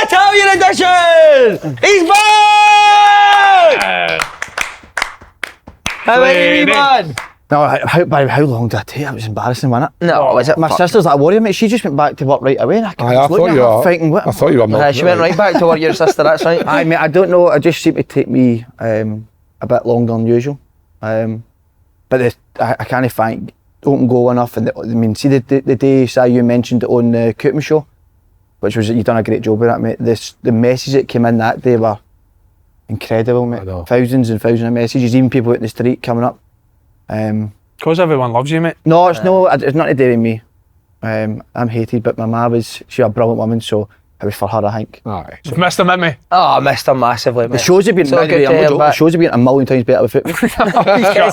Italian edition! He's back! How are you, man? No, how long did I take? It was embarrassing, wasn't it? No, was it? My sister's like a warrior, mate. She just went back to work right away. And I thought you were fighting. I thought you were. She went right back to work, your sister, that's right. Aye, mate, I don't know. It just seemed to take me a bit longer than usual. But I can't find open goal enough. And I mean, see the day you mentioned it on the Koopman show, which was, you done a great job with that, mate. The messages that came in that day were incredible, mate. Thousands and thousands of messages, even people out in the street coming up. Because everyone loves you, mate. No, it's nothing to do with me. I'm hated, but my ma she was a brilliant woman, so it was for her, I think. Aye. You've missed him, haven't we? Oh, I missed him massively, mate. The shows have been, So good to hear him back. the shows have been a million times better with football. He's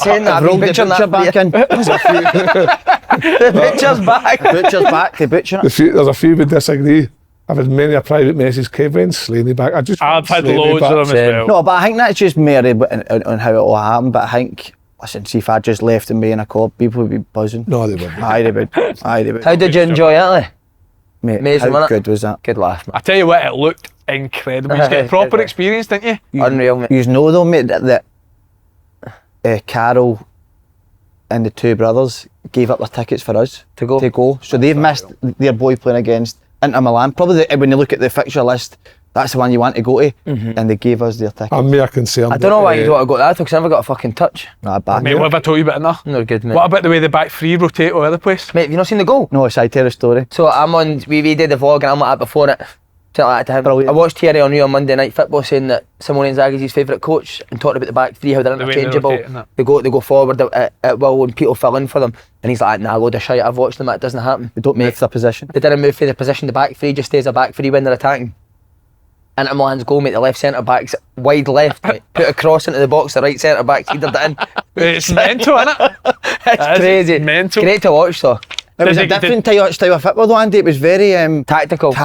saying that. I've rolled the butcher back in. The butcher's back. Butcher's back, the butcher. There's a few would disagree. I've had many a private message, Kevin Slaney back. I've had Slaney loads back. of them as well. No, but I think that's just more on how it all happened. But I think, listen, see if I just left and me in a club, people would be buzzing. No, they wouldn't. Aye, they would. Aye, they would. How did you enjoy Italy? Mate, Amazing, how wasn't it? good was that? Good laugh, I tell you what, it looked incredible. You get a proper experience, didn't you? Unreal, mate. You know though, mate, that Carol and the two brothers gave up their tickets for us To go. So they've missed their boy playing against Inter Milan. Probably when you look at the fixture list, that's the one you want to go to, and they gave us their tickets. I'm more concerned. I don't know why you don't want to go to that because I never got a fucking touch. Nah, bad. Mate, what have I told you about enough? No good, mate. What about the way the back three rotate all over the place? Mate, have you not seen the goal? No, it's I tell a story. So I'm on, we did the vlog and I'm like that before it. Something like that to him. Brilliant. I watched Thierry Henry on Monday Night Football saying that Simone Inzaghi's his favourite coach and talking about the back three, how they're The way they're interchangeable. rotating it. They go forward at will and people fill in for them. And he's like, nah, load of shite, I've watched them, that doesn't happen. They don't move their position. They didn't move for the position, the back three just stays a back three when they're attacking. Inter Milan's goal, mate, the left centre back's wide left, mate. Put a cross into the box, the right centre back's headered it in. It's mental, isn't it? It's crazy. Mental. Great to watch though. It was a different style of football though, Andy. It was very tactical,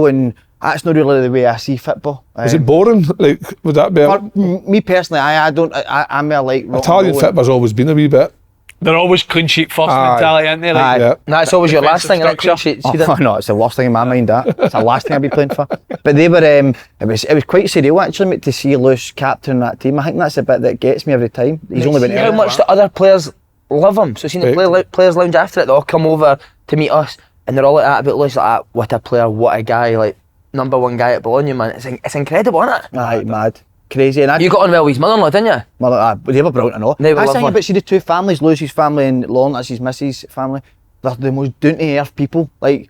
and that's not really the way I see football. Is it boring? Like, would that be? For me personally, I'm more like Italian football's always been a wee bit. They're always clean sheet first mentality, aren't they? Like, Yeah. That's always your last thing, isn't it? Defensive Clean sheets. Oh, no, it's the worst thing in my mind. That it's the last thing I'd be playing for. But they were. It was quite surreal actually, mate, to see Lewis captain that team. I think that's the bit that gets me every time. He's only been See how much the other players love him. So seeing the players lounge after it, they all come over to meet us, and they're all like that about Lewis, like, what a player, what a guy, like #1 guy at Bologna, man. It's incredible, isn't it? Aye, mad, crazy. And You got on well with his mother-in-law, didn't you? Well, they were brilliant and all. They were That's the thing lovely. about see the two families, Lewis's family and Lauren, that's his missus' family. They're the most down-to-earth people. Like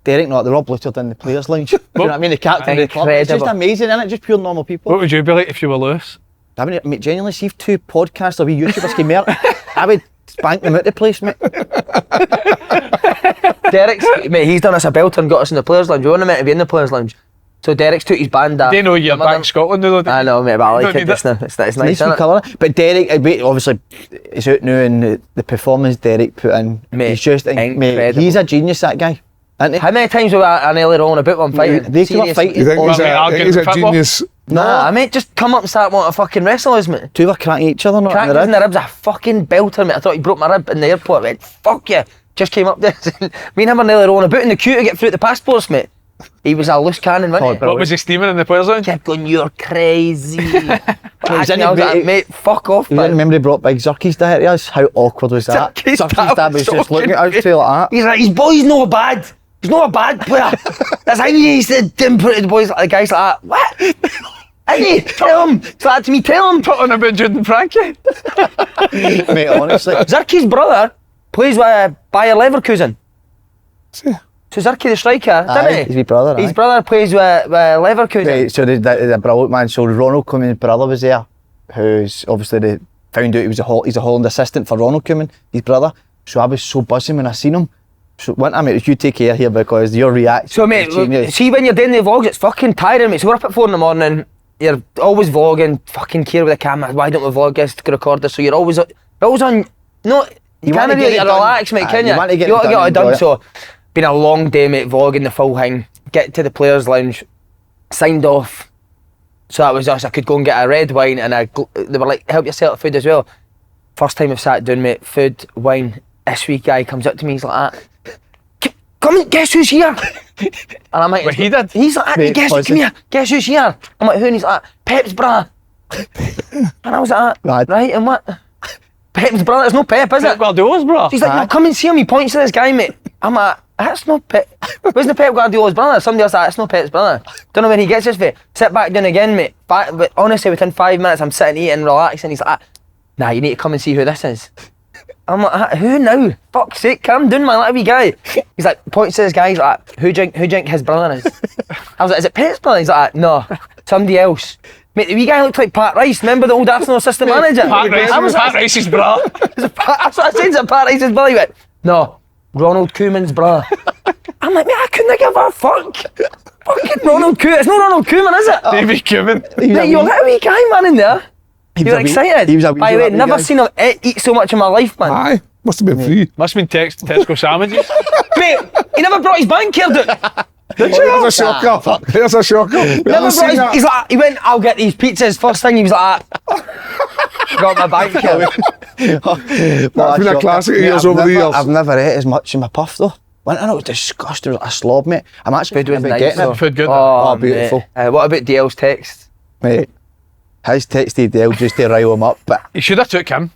Derek, they're all blustered in the players' lounge. You know what I mean? The captain of the club. It's just Incredible. amazing, isn't it? Just pure normal people. what would you be like if you were Lewis? I mean, mate, genuinely, see if two podcasts or wee YouTubers came out, I would spank them out the place, mate. Derek's, mate, he's done us a belter and got us in the players' lounge. We weren't meant to be in the players' lounge. So Derek's took his band off. They know you're back in Scotland though, don't I you? know, mate, but I like Don't it need just now. It's nice, Nice isn't wee it? colour. But Derek, obviously, is out now, and the performance Derek put in, Mate, he's just, mate, incredible. he's a genius, that guy. Isn't he? How many times were I nearly wrong about one fighting? They came up Seriously. fighting. You think Well, I mean, he's a football. genius? Nah, mate, just come up and start wanting to fucking wrestle us, mate. Two were cracking each other, not Cracked in the us in the ribs. ribs, a fucking belter, mate. I thought he broke my rib in the airport. I went, fuck you. Just came up there. Me and him were nearly rolling about in the queue to get through the passports, mate. He was a loose cannon, wasn't he? What was he steaming in the players' lounge? Kept going, you're crazy. was in I was the- like, mate, fuck off, You man. remember he brought big Zerkie's dad to us? How awkward was that? Zerkie's Zerkie's dad was so just looking at us too like that. He's like, his boy's not bad. He's not a bad player. That's how he said, didn't put the boys, the guys like that. What? Isn't he? Tell him. It's like to me, tell him. Talking about Jude and Frankie. Mate, honestly. Zerkie's brother plays with Bayer Leverkusen. See? So Zerkie the striker, Aye, didn't he? his wee brother, His aye. brother plays with Leverkusen. Right, so the brilliant man. So Ronald Koeman's brother was there, who's obviously they found out he's a Holland assistant for Ronald Koeman, his brother. So I was so buzzing when I seen him. So mate, you take care here because your reaction. So mate, is genius. see when you're doing the vlogs, it's fucking tiring, mate. So we're up at 4 a.m, you're always vlogging, fucking care with the camera. Why don't we vlog this to record this? So you're always on. No, you wanna can't get really it done. relax, mate, Aye, can you? you want to get you it gotta done get it and done. enjoy So been a long day, mate, vlogging the full thing. Get to the players' lounge, signed off. So that was us. I could go and get a red wine, and they were like, help yourself to food as well. First time I've sat down, mate, food, wine. This wee guy comes up to me, he's like that. come in, guess who's here? And I'm like, But he did. He's like, Mate, guess, come here, guess who's here? I'm like, who? And he's like, Pep's brother. And I was like, Right. right, and what? Pep's brother, it's no Pep, is it? Guardiola's bro. He's like, no, come and see him. He points to this guy, mate. I'm like, that's not Pep. Where's the Pep Guardiola's brother? Somebody else like, that's not Pep's brother. Don't know where he gets this for. Sit back down again, mate. But honestly, within 5 minutes, I'm sitting eating, relaxing. He's like, nah, you need to come and see who this is. I'm like, who now? Fuck's sake, calm down, man, little wee guy. He's like, points to this guy, he's like, who do you think his brother is? I was like, is it Pep's brother? He's like, no, somebody else. Mate, the wee guy looked like Pat Rice, remember the old Arsenal assistant manager? Pat Rice's bro. That's what I said, it's Pat Rice's brother. He went, no, Ronald Koeman's brother. I'm like, mate, I couldn't give a fuck. Fucking Ronald Koeman. It's not Ronald Koeman, is it? David Cumin. Mate, you're a little wee guy, man, in there. He was You were a wee- excited. he was a wee- By the way, wee never guy. seen him eat so much in my life, man. Aye, must have been free. Must have been Tesco sandwiches. Mate, he never brought his bank card out. There's a shocker. There's a shocker. Never brought his, he's like, he went, I'll get these pizzas. First thing he was like, got my bank card. That's been a classic of yours over the years. I've never ate as much in my puff though. Went in, it was disgusting. It was a slob, mate. I'm actually Food was thinking about nice, getting though. it. Food good. Oh, beautiful. mate. What about DL's text? Mate, his texted Dale just to rile him up, but You should have took him.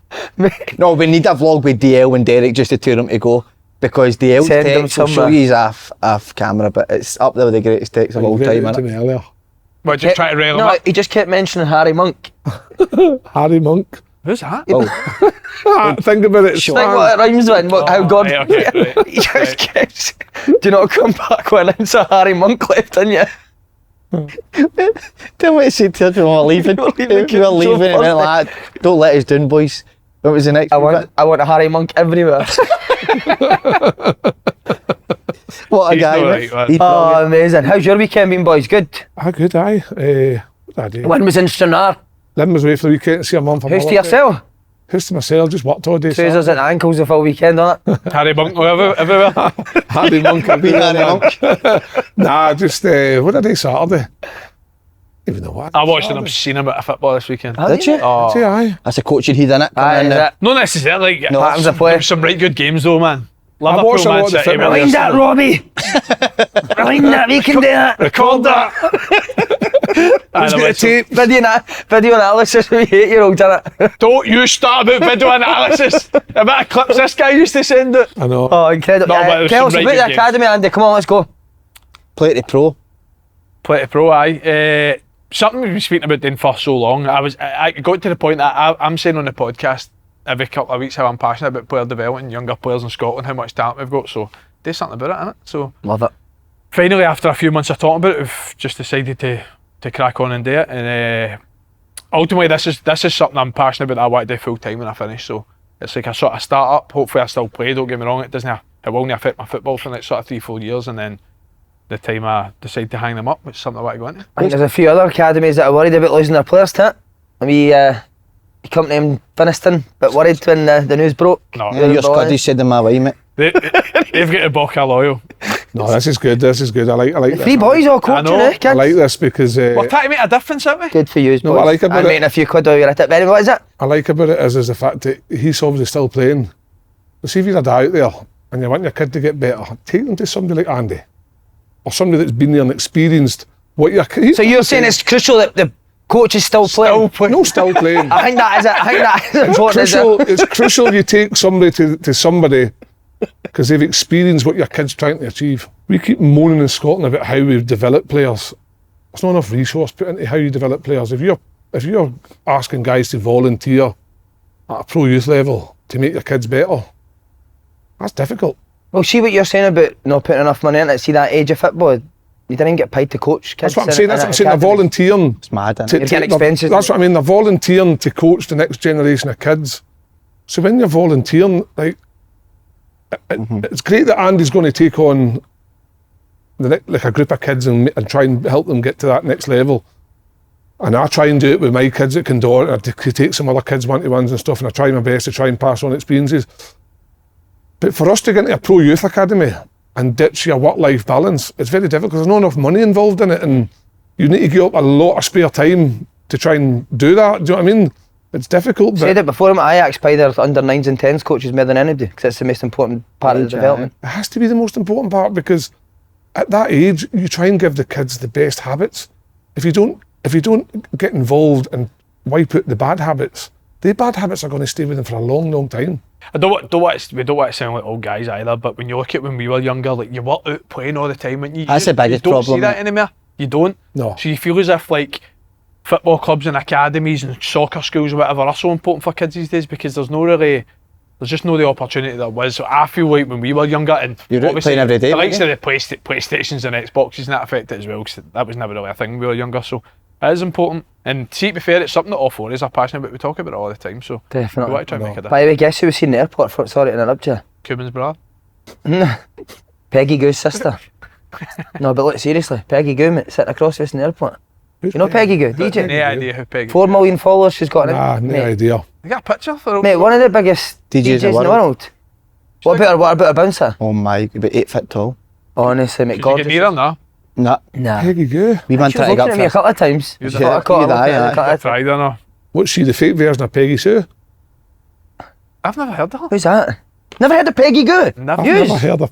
no, we need a vlog with DL and Derek just to tell him to go. Because DL's Send him text will show somewhere. you off camera, but it's up there with the greatest text of all You time, read it to innit? me earlier. But just try to rail him No, up. he just kept mentioning Harry Monk. Harry Monk. Who's that? Think about it. Think what it rhymes with and how God. right, okay, right, He just keeps. Do not come back when it's a Harry Monk left in you. Tell me to say to him, we're leaving. We're leaving, We're leaving, and then like, don't let us down, boys. What was the next I one? want a Harry Monk everywhere. What a He's guy, all mate. right, man. He's Oh, brilliant. amazing. How's your weekend been, boys? Good. Good, aye. What did I do? One was in Stranraer. Living was away for the weekend to see a mum for House to Mother's Day. yourself. House to myself, just worked all day. Trousers and ankles the full weekend on it. Harry Bunk everywhere. Harry Monk. Harry Monk. Nah, just, what did I do Saturday? Even know what. I watched an obscene amount of football this weekend. Did you? Oh. Yeah, aye. That's a coaching heat, innit? Aye, is it? Not necessarily. Like, No, happens to play. there was some right good games though, man. watched Liverpool, a lot Man of the City, football. Man Rewind that, Arsenal. Robbie. Rewind that, we can do that. Record that. Let's get a tape. Video analysis with 8-year-olds in it. Don't you start about video analysis. A bit of clips this guy used to send it. I know. Oh, incredible. No, but there's Tell us some about right the good academy, Andy. Come on, let's go. Play to pro. Play to pro, aye. Something we've been speaking about doing for so long. I got to the point that I'm saying on the podcast every couple of weeks how I'm passionate about player development, younger players in Scotland, how much talent we've got. So do something about it, innit? So Love it. finally, after a few months of talking about it, we've just decided to crack on and do it. And ultimately, this is something I'm passionate about that I want to do full time when I finish. So it's like a sort of start up. Hopefully, I still play. Don't get me wrong. It will not affect my football for the next sort of 3-4 years, and then the time I decide to hang them up, which is something I want to go into. I think there's a few other academies that are worried about losing their players to it. The company in Finiston, but worried when the news broke. No, Yeah, your Scuddies said in my way, mate. they've got a Boca loyal. No, this is good. This is good. I like this. Three boys all coaching, know. eh, kids? I like this because We're trying to make a difference, aren't we? Good for you, boys. No, what I like about and it- making a few quid while you're at it. But anyway, what is it? I like about it is the fact that he's obviously still playing. So see if you're a dad out there and you want your kid to get better, take them to somebody like Andy or somebody that's been there and experienced what your kid. So you're saying it's crucial that the coach is still playing? No, still playing. I think that is it. I think that is important. Is Crucial, it? it's crucial you take somebody to somebody because they've experienced what your kid's trying to achieve. We keep moaning in Scotland about how we've developed players. There's not enough resource put into how you develop players. If you're asking guys to volunteer at a pro youth level to make your kids better, that's difficult. Well, see what you're saying about not putting enough money in it. See that age of football, you didn't get paid to coach kids. That's what I'm saying. That's what I'm saying. They're volunteering. It's mad, innit? to- You're getting to- expenses. That's what I mean. They're volunteering to coach the next generation of kids. So when you're volunteering, like, it's great that Andy's going to take on like a group of kids and try and help them get to that next level. And I try and do it with my kids at Condor. I take some other kids one-to-ones and stuff, and I try my best to try and pass on experiences. But for us to get into a pro youth academy and ditch your work-life balance, it's very difficult because there's not enough money involved in it, and you need to give up a lot of spare time to try and do that. Do you know what I mean? It's difficult, Said but it before, I'm at Ajax by their under 9s and 10s coaches more than anybody, because it's the most important part of the development. it has to be the most important part, because at that age you try and give the kids the best habits. If you don't get involved and wipe out the bad habits, the bad habits are going to stay with them for a long, long time. We don't want to sound like old guys either, but when you look at when we were younger, like you were out playing all the time, and That's the biggest you don't problem, see that mate. anymore. You don't. No. So you feel as if like football clubs and academies and soccer schools or whatever are so important for kids these days, because there's just no the opportunity there was. So I feel like when we were younger, and You're out obviously playing every day, the weren't likes of the PlayStations and Xboxes and that affect it as well, because that was never really a thing when we were younger. So it is important. And see, to be fair, it's something that all four of us are passionate about. We talk about it all the time. So Definitely. we want to try and make a difference. By the way, guess who was seen in the airport for? Sorry to interrupt you. Cuban's brother. Peggy Goo's sister. No, but look, seriously, Peggy Goo, mate, sitting across us in the airport. Who's You know Peggy Goo, DJ? No idea who Peggy. 4 million followers she's got. Nah, no mate, idea. You got a picture for mate, one of the biggest DJs in the world. What about a bouncer? Oh my, about 8 foot tall. Honestly, mate, Did you gorgeous. get near her now? Nah, Nah. Peggy Goo. we man She was trying to looking get at me a up couple of times. You I did. thought I caught her You did, looking at me aye. a couple of times. Tried her now. What's she, the fake version of Peggy Sue? I've never heard of her. Who's that? Never heard of Peggy Goo? Never. I've Yous? never heard of.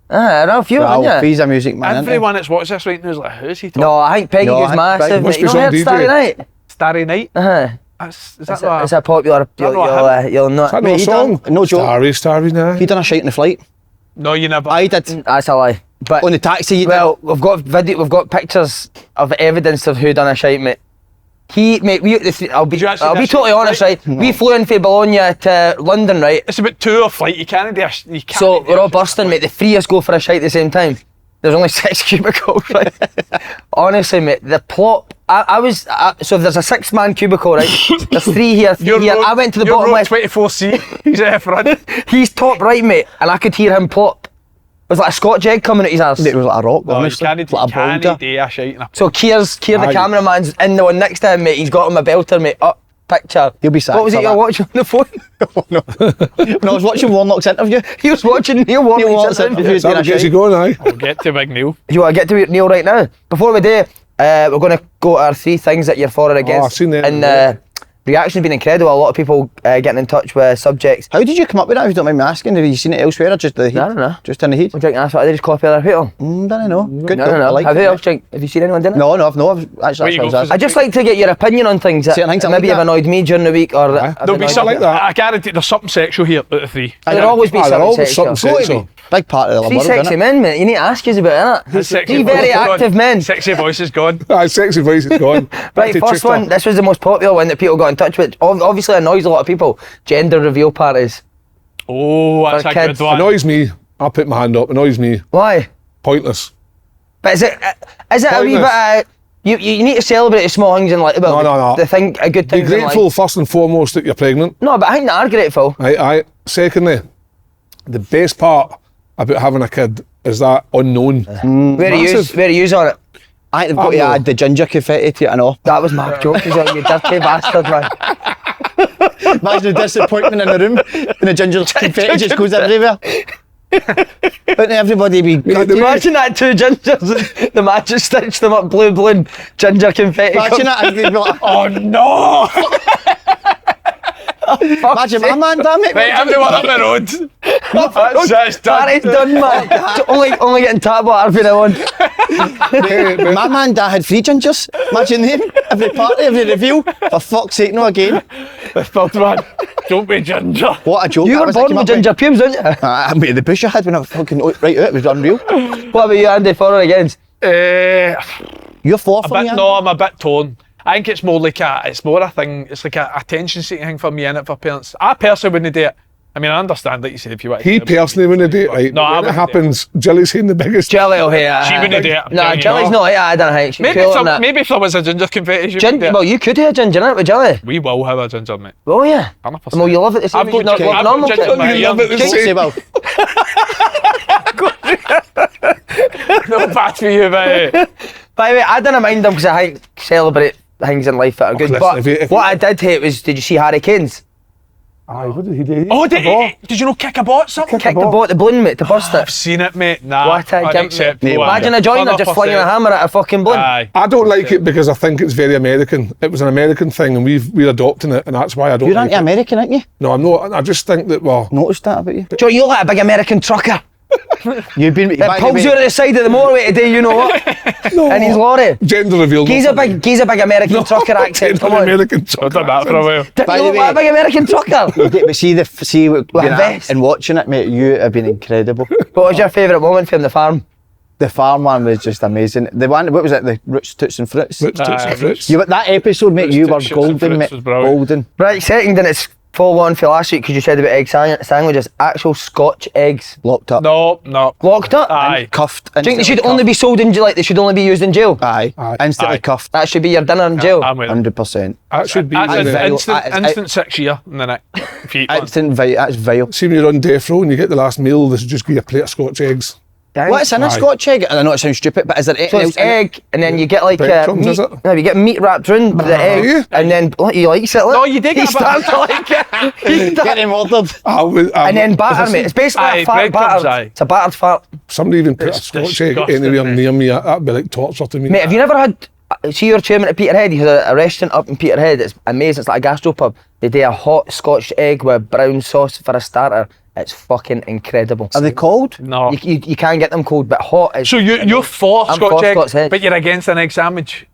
Ralph, you haven't Ralph, you? he's a music man, isn't he? Everyone that's watched this right now is like, who's he talking? No, I think Peggy No, Goo's I- massive, must mate. You be not some heard DJ. Starry Night? Starry Night. Is It's that a popular, you'll know. Is that Mate, not a he song? done- No joke. Starry night. He done a shite in the flight. No, you never. I did. That's a lie. But On the taxi, he well, we've got pictures of evidence of who done a shite, mate. Mate, I'll be Did you actually totally actually honest, right? We flew in from Bologna to London, right? It's about 2 hour flight. You can't do a. You can't So do we're a all shit bursting, flight. mate. The 3 of us go for a shite at the same time. There's only 6 cubicles, right? Honestly, mate, the plot. So there's a 6-man cubicle, right? There's 3 here, 3 here. I went to the bottom left. 24C. He's at the front. He's top right, mate, and I could hear him plop. It was like a Scotch egg coming out his arse. It was like a rock, No, you honestly. can't Like a boulder. do a shite. So Keir the Aye. cameraman's in the one next to him, mate. He's got him a belter, mate. Up picture. He'll be sacked What was for it you're that. watching on the phone? When I was watching Warnock's interview, He was watching Neil Warnock's Warnock's interview. interview. Is that doing a what gets you shite. going, aye? We'll get to Big Neil. You want to get to Neil right now? Before we do, we're going to go to our 3 things that you're for or against. I've seen that. And reaction's been incredible. A lot of people getting in touch with subjects. How did you come up with that, if you don't mind me asking? Have you seen it elsewhere or just the heat? I don't know. Just in the heat? What do you think that's what I did? Just copy other people? Don't know. Good No, though. no, no. I like Have it. you seen anyone doing it? No, I've actually Where that's you what I go was for asking. I just like to get your opinion on things that Certain things I maybe like have that. annoyed me during the week or have There'll be annoyed something you. like that. I guarantee there's something sexual here out of the 3. There'll always be There's something always sexual. something sexual. Big part of the 3 world, sexy isn't it? men, mate. You need to ask us about His it. sexy 3 very voice is gone. active men. Sexy voice is gone. Aye, sexy voice is gone. Back Right, to first Twister. one. This was the most popular one that people got in touch with. Obviously annoys a lot of people. Gender reveal parties. Oh, that's For a kids. good one. Annoys me. I'll put my hand up. Annoys me. Why? Pointless. But is it a wee Pointless. bit? You need to celebrate the small things in life. Well, No. The thing, a good Be thing. grateful first and foremost that you're pregnant. No, but I think they are grateful. Aye. Secondly, the best part about having a kid is that unknown. Where Massive. are you on it? I think they've got to no. add the ginger confetti to it and all. That was my joke, as well, you dirty bastard, man. Imagine the disappointment in the room and the ginger confetti just goes everywhere. Wouldn't everybody be gutted? Imagine that 2 gingers, the man just stitched them up blue and ginger confetti. Imagine that, and they'd be like, Oh no! imagine my man, damn it. Right, everyone up the road. That's done. Party's done, man. It's only getting tap water for now on. My man dad had 3 gingers. Imagine them. Every party, every reveal. For fuck's sake, no again. Third one. Don't be ginger. What a joke. You that were was. born with ginger pubes, weren't you? I made the bush I had when I fucking right out. It was unreal. What about you, Andy, for or against? You're 4 for me. Andy? No, I'm a bit torn. I think it's more a thing. It's like a attention seeking thing for me, innit, for parents. I personally wouldn't do it. I mean, I understand, like you said, if you want. He personally wouldn't do it, right? No, I when it wouldn't do it. happens, Jilly's saying the biggest. Jelly will hate it. She wouldn't do it, I'm No, telling you. Jelly's not here, I don't think. She's cool on that. Maybe if there was a ginger confetti, she would do it. Well, you could have ginger, innit, with Jelly. We will have a ginger, mate. Oh, yeah. 100%. Well, you love it the same I've as you got not love normal ginger shit. in my You love it the Don't same. say well. No bad for you, mate. By the way, I didn't mind them because I think celebrate things in life that are good. listen, But if you- what I did hate was, did you see Harry Kane's? Aye, what did he do? Oh, did you know kick a ball? Something? Kick the ball at the balloon, mate, to bust I've it. seen it, mate. Nah, What a gimp, unacceptable. mate. Imagine a joiner just flinging a hammer at a fucking balloon. Aye. I don't like it because I think it's very American. It was an American thing and we're adopting it, and that's why I don't You're like it. anti-American, aren't you? No, I'm not. I just think that, well, Noticed that about you. Joe, you're like a big American trucker. You've been. It pulls you to the side of the motorway today, you know what? no. And his lorry. Gender reveal. He's a big American trucker accent. Come on. American I've trucker done that for a while. Don't By you the look like a way- big American trucker? But see what With a being vest. and watching it, mate. You have been incredible. What was your favourite moment from the farm? The farm one was just amazing. The one, what was it? The Roots, Toots and Fruits. Roots, Toots and Fruits. You, that episode, mate. Roots, You were Toots, Shoots and golden, Fruits mate. was brilliant. Golden. Right, second, and it's follow on for last week because you said about egg sandwiches. Actual Scotch eggs. Locked up. No. Locked up? Aye. Cuffed. Do you think they should instantly only be sold in jail? Like they should only be used in jail? Aye. Aye. Instantly Aye. cuffed. That should be your dinner in jail. I'm with it. 100%. That should be. That's Aye, an vile. instant 6 year in the neck. If you eat one. Instant vile. That's vile. See, when you're on death row and you get the last meal, they should just give you a plate of Scotch eggs. What's in a Aye. Scotch egg? I know it sounds stupid, but is there So anything it's else in it? egg, and then you get like Breadcrumbs, meat. is it? No, you get meat wrapped around the egg, yeah. and then like, you like it. Look. No, you did He get a bit- starts to like it. He Get him ordered. And then batter, mate. It's basically Aye, a fat breadcrumbs, batter. aye. It's a battered fat. Somebody even put a It's Scotch egg disgusting, anywhere mate. near me. That'd be like torture to me. Mate, have you never had? See your chairman at Peterhead. He had a restaurant up in Peterhead. It's amazing. It's like a gastropub. They do a hot Scotch egg with brown sauce for a starter. It's fucking incredible. Are they cold? No. You can't get them cold, but hot is. So you're for I'm Scotch for egg, Scots egg. but you're against an egg sandwich.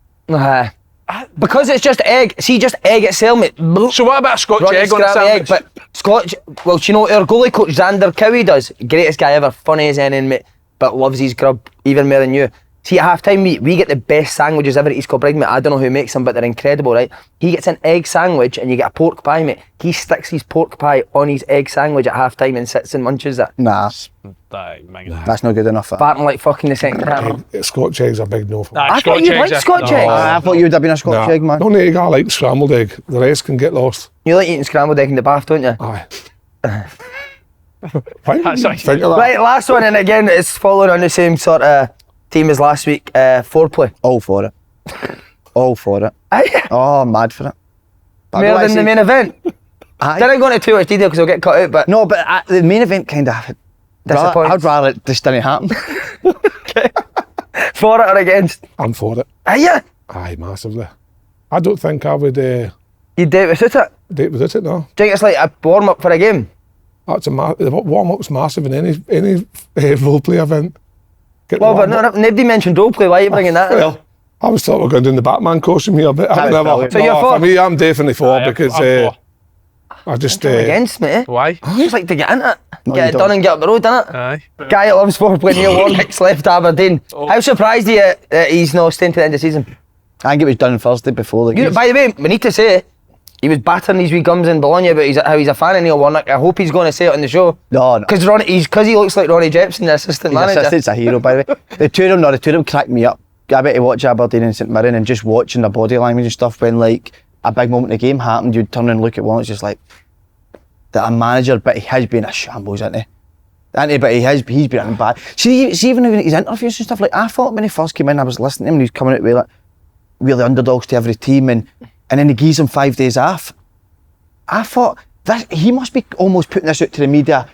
Because it's just egg. See, just egg itself, mate. So what about a Scotch Running egg on a scrambled egg, sandwich? but Scotch. Well, do you know what our goalie coach Xander Cowie does? Greatest guy ever, funny as anything, mate. But loves his grub even more than you. See, at half time, we get the best sandwiches ever at East Kilbride, mate. I don't know who makes them, but they're incredible, right? He gets an egg sandwich and you get a pork pie, mate. He sticks his pork pie on his egg sandwich at half time and sits and munches it. Nah, Aye, mate. that's not good enough. Farting like fucking the second half. Scotch eggs are big no for me. Aye, I thought you'd like eggs, Scotch no. eggs. I thought you would have been a Scotch egg, man. The only egg I like scrambled egg. The rest can get lost. You like eating scrambled egg in the bath, don't you? Aye. Why did That's you like- think of that? Right, last one, and again, it's following on the same sort of theme as last week. Foreplay. All for it. All for it. Aye. Oh, I'm mad for it. But I More don't than the actually- main event. Aye. Didn't go into too much detail because it'll get cut out, but No, but the main event kind of Disappoints. I'd rather it just didn't happen. for it or against. I'm for it. Are you? Aye, massively. I don't think I would You did it without it? date without it, no. Do you think it's like a warm up for a game? That's the warm-up's massive in any role-play event. Get the Well, but warm-up. nobody mentioned roleplay. Why are you bringing that in? Well, I was thought we were going doing the Batman costume here, but I was never. brilliant. So you're no, for? for me, I'm definitely for Aye, because I'm for. I just Against me, eh? Why? I just like to get into it. No, Get you it done don't. and get up the road, innit? Aye. Guy that loves foreplay, Neil Warnock's left Aberdeen. How surprised are you that he's not staying to the end of the season? I think it was done Thursday before the You, game. by the way, we need to say, he was battering his wee gums in Bologna about how he's a fan of Neil Warnock. I hope he's going to say it on the show. No, no. Because he looks like Ronnie Jepson, the assistant His manager. assistant's a hero, by the way. The two of them cracked me up. I bet to watch Aberdeen and St Mirren and just watching the body language and stuff when like a big moment in the game happened, you'd turn and look at one, it's just like that a manager, but he has been a shambles, isn't he? But he's been in bad. See even in his interviews and stuff, like I thought when he first came in, I was listening to him and he was coming out with like we're the underdogs to every team and then he gives him 5 days off. I thought that he must be almost putting this out to the media,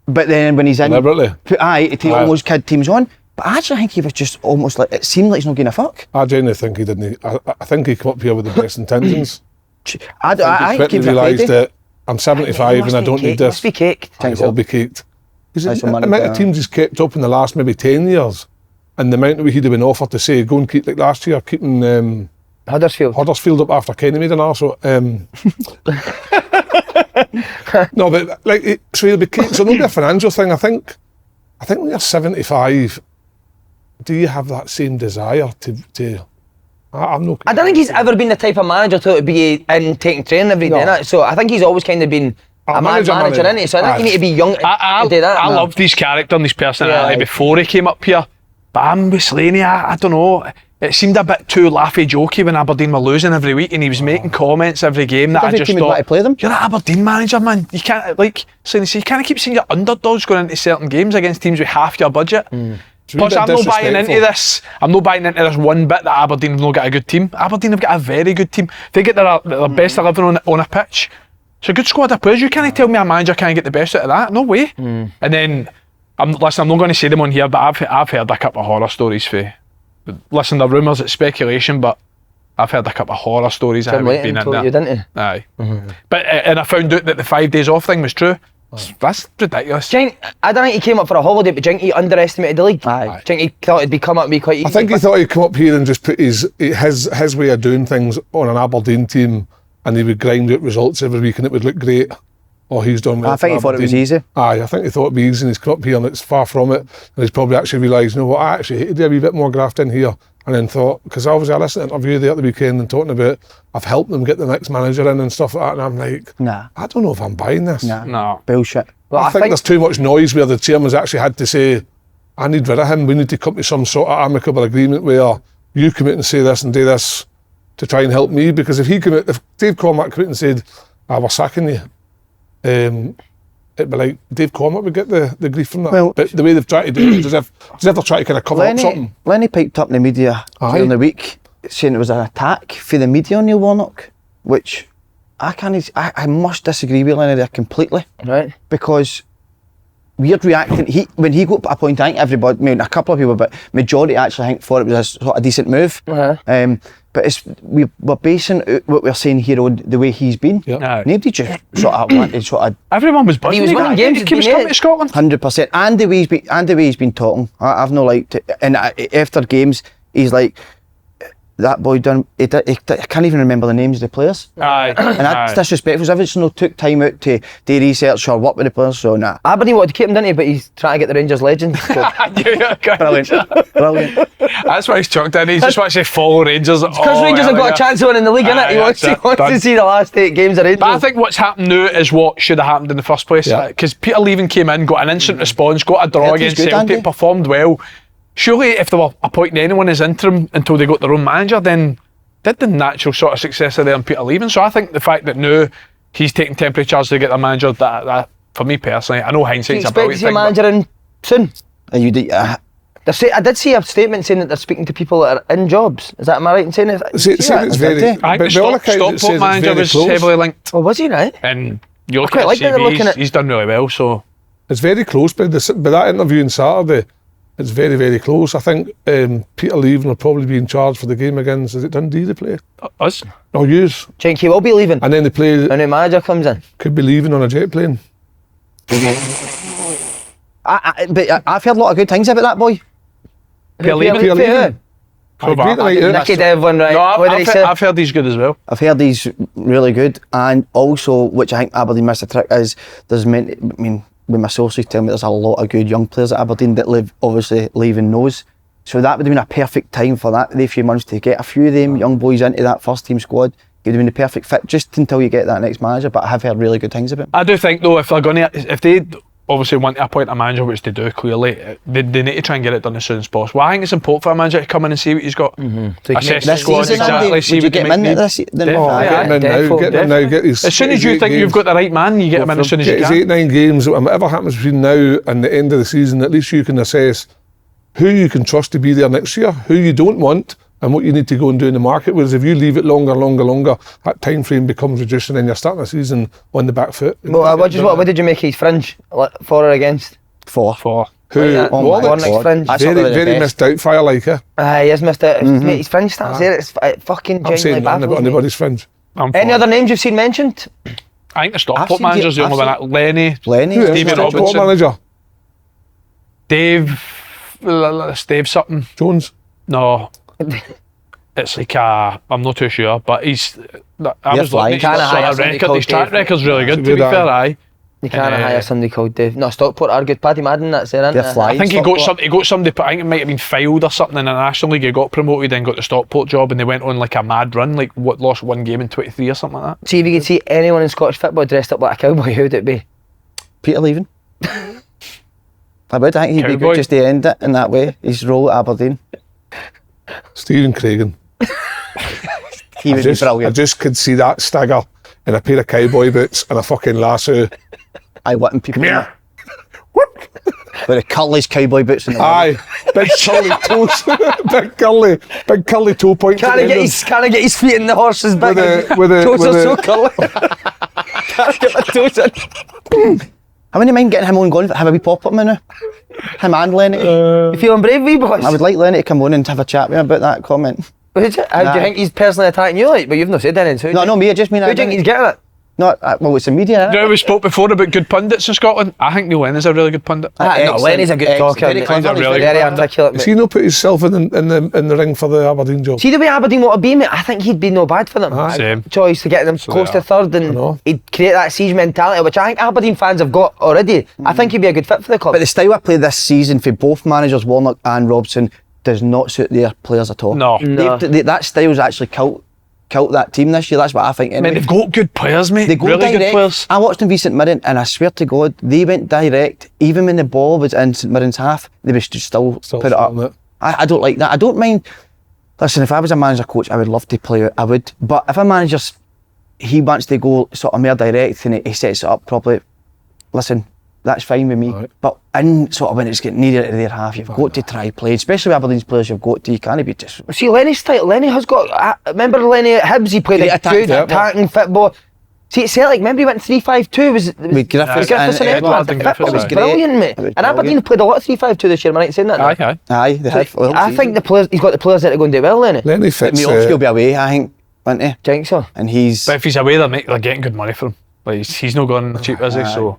but then when he's in Deliberately. to almost kid teams on. But I actually think he was just almost like, it seemed like he's not giving a fuck. I genuinely think he didn't. I think he came up here with the best intentions. I He think quickly he's a realised crazy. that I'm 75 and I don't need this. Must be cake. It will be caked. He's That's the what amount money- of teams he's kept up in the last maybe 10 years, and the amount that he'd have been offered to say go and keep like last year keeping Huddersfield. Huddersfield up after Kenny made an arsehole. No, but like so he'll be caked. So it'll be a financial thing. I think when you're 75, do you have that same desire to? I'm no. I don't think he's ever been the type of manager to be in taking training every day. No. innit? So I think he's always kind of been a manager, innit? So I think you need to be young to do that. I loved his character and his personality Yeah. before he came up here. But I'm with Slaney, I don't know. It seemed a bit too laughy jokey when Aberdeen were losing every week and he was making comments every game that I Every just team would thought, want to play them. you're an Aberdeen manager, man. You can't, like, Slaney said, you can't keep seeing your underdogs going into certain games against teams with half your budget. It's a wee Plus, bit I'm not buying into disrespectful. this. I'm not buying into this one bit that Aberdeen have not got a good team. Aberdeen have got a very good team. They get their best 11 on a pitch. It's a good squad of players. You can't tell me a manager can't get the best out of that. No way. And then, I'm not going to say them on here, but I've heard a couple of horror stories for. Listen, the rumours, it's speculation, but I've heard a couple of horror stories. I haven't been in there. You, didn't he? Aye. But and I found out that the 5 days off thing was true. That's ridiculous. I don't think he came up for a holiday, but do you think he underestimated the league? Aye. Do you think he thought it'd be come up and be quite easy? I think he thought he'd come up here and just put his way of doing things on an Aberdeen team, and he would grind out results every week, and it would look great. Oh, he's done well. I think he thought it was easy. Aye, I think he thought it'd be easy, and he's come up here and it's far from it. And he's probably actually realised, you know what, I actually hate to do a wee bit more graft in here. And then thought, because obviously I listened to an interview there at the weekend and talking about I've helped them get the next manager in and stuff like that, and I'm like, Nah. I don't know if I'm buying this. Nah. No. Bullshit. Well, I think there's too much noise where the chairman's actually had to say, I need rid of him, we need to come to some sort of amicable agreement where you come out and say this and do this to try and help me, because if Dave Cormack came out and said, we're sacking you, it'd be like Dave Cormack would get the grief from that. Well, but the way they've tried to do it, as if they're trying to kind of cover up something. Lenny piped up in the media during the week saying it was an attack for the media on Neil Warnock, which I must disagree with Lenny there completely. Right. Because we're reacting. When he got a point, I think everybody, I mean, a couple of people, but majority actually think thought it was a sort of decent move. But we're basing what we're saying here on the way he's been. Yeah. Nobody just sort of Everyone was buzzing. He was winning games. He was coming to Scotland. 100%. And the way he's been talking, I've no liked it. And after games, he's like, that boy done. I can't even remember the names of the players. Aye. And that's disrespectful. If it's no took time out to do research or work with the players, so nah. Aberdeen wanted to keep him, didn't he? But he's trying to get the Rangers legend. Brilliant. That's why he's chucked in. He just wants to follow Rangers. Because Rangers have got a chance of winning the league, innit? He wants to see the last 8 games of Rangers. But I think what's happened now is what should have happened in the first place. Because Peter Leaving came in, got an instant response, got a draw against Celtic, performed well. Surely, if they were appointing anyone as interim until they got their own manager, then did the natural sort of successor there in Peter Leaving. So I think the fact that now he's taking temporary charge to get their manager, that for me personally, I know hindsight's a brilliant thing. Do you expect to see a manager in soon? I did see a statement saying that they're speaking to people that are in jobs. Am I right in saying it? It's very. I think the Stockport manager was heavily linked. Oh, was he, right? And you look at his CV, he's done really well. So it's very close. But that interview on Saturday, it's very, very close. I think Peter Leaving will probably be in charge for the game against, is it Dundee they play? Us? No, yous. Do you think he will be leaving? And then they play. A new manager comes in. Could be leaving on a jet plane. But I've heard a lot of good things about that boy. Peter Leaving. Nicky Devlin, right? No, I've heard he's good as well. I've heard he's really good, and also, which I think Aberdeen missed a trick, is there's many. I mean, when my sources tell me there's a lot of good young players at Aberdeen that live, obviously, Leaving knows. So that would have been a perfect time for the few months to get a few of them young boys into that first team squad. It would have been the perfect fit just until you get that next manager. But I have heard really good things about him. I do think though, if they obviously want to appoint a manager, which they do clearly, they need to try and get it done as soon as possible. I think it's important for a manager to come in and see what he's got. So assess the squad exactly, see what get him in this season. Get him now. Get his. As soon as you think you've got the right man, you get him in as soon as you can. 8-9 games, and whatever happens between now and the end of the season, at least you can assess who you can trust to be there next year, who you don't want, and what you need to go and do in the market. Whereas if you leave it longer, that time frame becomes reduced, and then you're starting the season on the back foot. Well, what did you make his fringe for or against? For. Who? Warnock's fringe. Very missed out, fire like it. He has missed out. Mate, his fringe starts there. It's fucking I'm saying genuinely nothing about anybody's fringe. Any other names you've seen mentioned? I think the Stockport manager's the only one. Lenny, Stevie Robinson, manager. Dave something. Jones. No. It's like I'm not too sure, but he's. I was looking at his record. His track record's really good. To be fair, aye. You can't hire somebody called Dave. No, Stockport are good. Paddy Madden, that's there, isn't it? I think he got somebody. I think it might have been filed or something in the National League. He got promoted, then got the Stockport job, and they went on like a mad run. Like lost one game in 23 or something like that. See if you could see anyone in Scottish football dressed up like a cowboy, who would it be? Peter Leaving. I think he'd be good just to end it in that way. His role at Aberdeen. Stephen Craigan. He would be brilliant. I just could see that stagger in a pair of cowboy boots and a fucking lasso. I want him people. Come here. With the curly's cowboy boots in the Aye, big curly toes, big curly toe points. Can't he get his feet in the horse's back? With toes are so curly. can't get my toes in. I wouldn't mind getting him on going, have a wee pop up with him now. Him and Lenny. You feeling brave, wee boys? I would like Lenny to come on and have a chat with him about that comment. How do you think he's personally attacking you like? But you've not said anything, so No, no, me, I just mean... Who do you think he's getting it? No, well, it's the media, You know, we spoke before about good pundits in Scotland. I think Neil Lennon's a really good pundit. No, Lenny's a good talker. very He's clever, really very articulate. Has he not put himself in the ring for the Aberdeen job? See the way Aberdeen want to be, mate. I think he'd be no bad for them. Same. Choice to get them close to third, I and know. he'd create that siege mentality, which I think Aberdeen fans have got already. I think he'd be a good fit for the club. But the style I play this season for both managers, Warnock and Robson, does not suit their players at all. No. That style's actually killed that team this year. That's what I think. I mean, Anyway. they've got good players, mate. They go really direct. good players. I watched them v St Mirren, and I swear to God, they went direct. Even when the ball was in St Mirren's half, they was still put it up. starting it. I don't like that. I don't mind. Listen, if I was a manager coach, I would love to play it. I would. But if a manager, he wants to go sort of more direct and he sets it up properly, listen, that's fine with me. Right. But in sort of when it's getting nearer to their half, you've got to try play, especially with Aberdeen's players. You've got to. You can't be just. See, Lenny's style. Lenny has got. Remember Lenny at Hibs? He played a good attacking football. See, at Celtic, remember he went 3-5-2 With Griffiths and Edwards. Edwards. That was Aye. brilliant, mate. It was And Aberdeen played a lot of 3-5-2 this year. Am I right in saying that? now? Aye. Aye, they have. I think the players. He's got the players that are going to do well, Lenny. Lenny fits. Miovski will be away, I think, won't he? Do you think so? And he's. But if he's away, they're getting good money for him. Like he's not going cheap, is he? So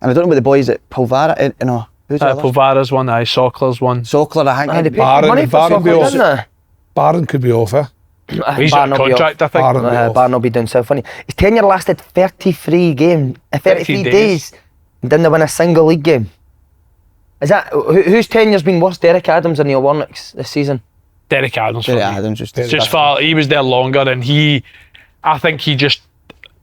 And I don't know about the boys at Pulvara, you know. Who's the other? Pulvara's one, Sockler's one. Sockler, I think. Aye, they paid Barron- good money for Barron Soccer, Bills. doesn't they? Barron could be off, eh? He's got a contract, I think. Barron will be off. Barn will be doing so funny. His tenure lasted 33 days. Didn't they win a single league game? Is that whose tenure's been worse, Derek Adams or Neil Warnock's this season? Derek Adams. Derek for me. Adams just. Just for he was there longer, and I think he just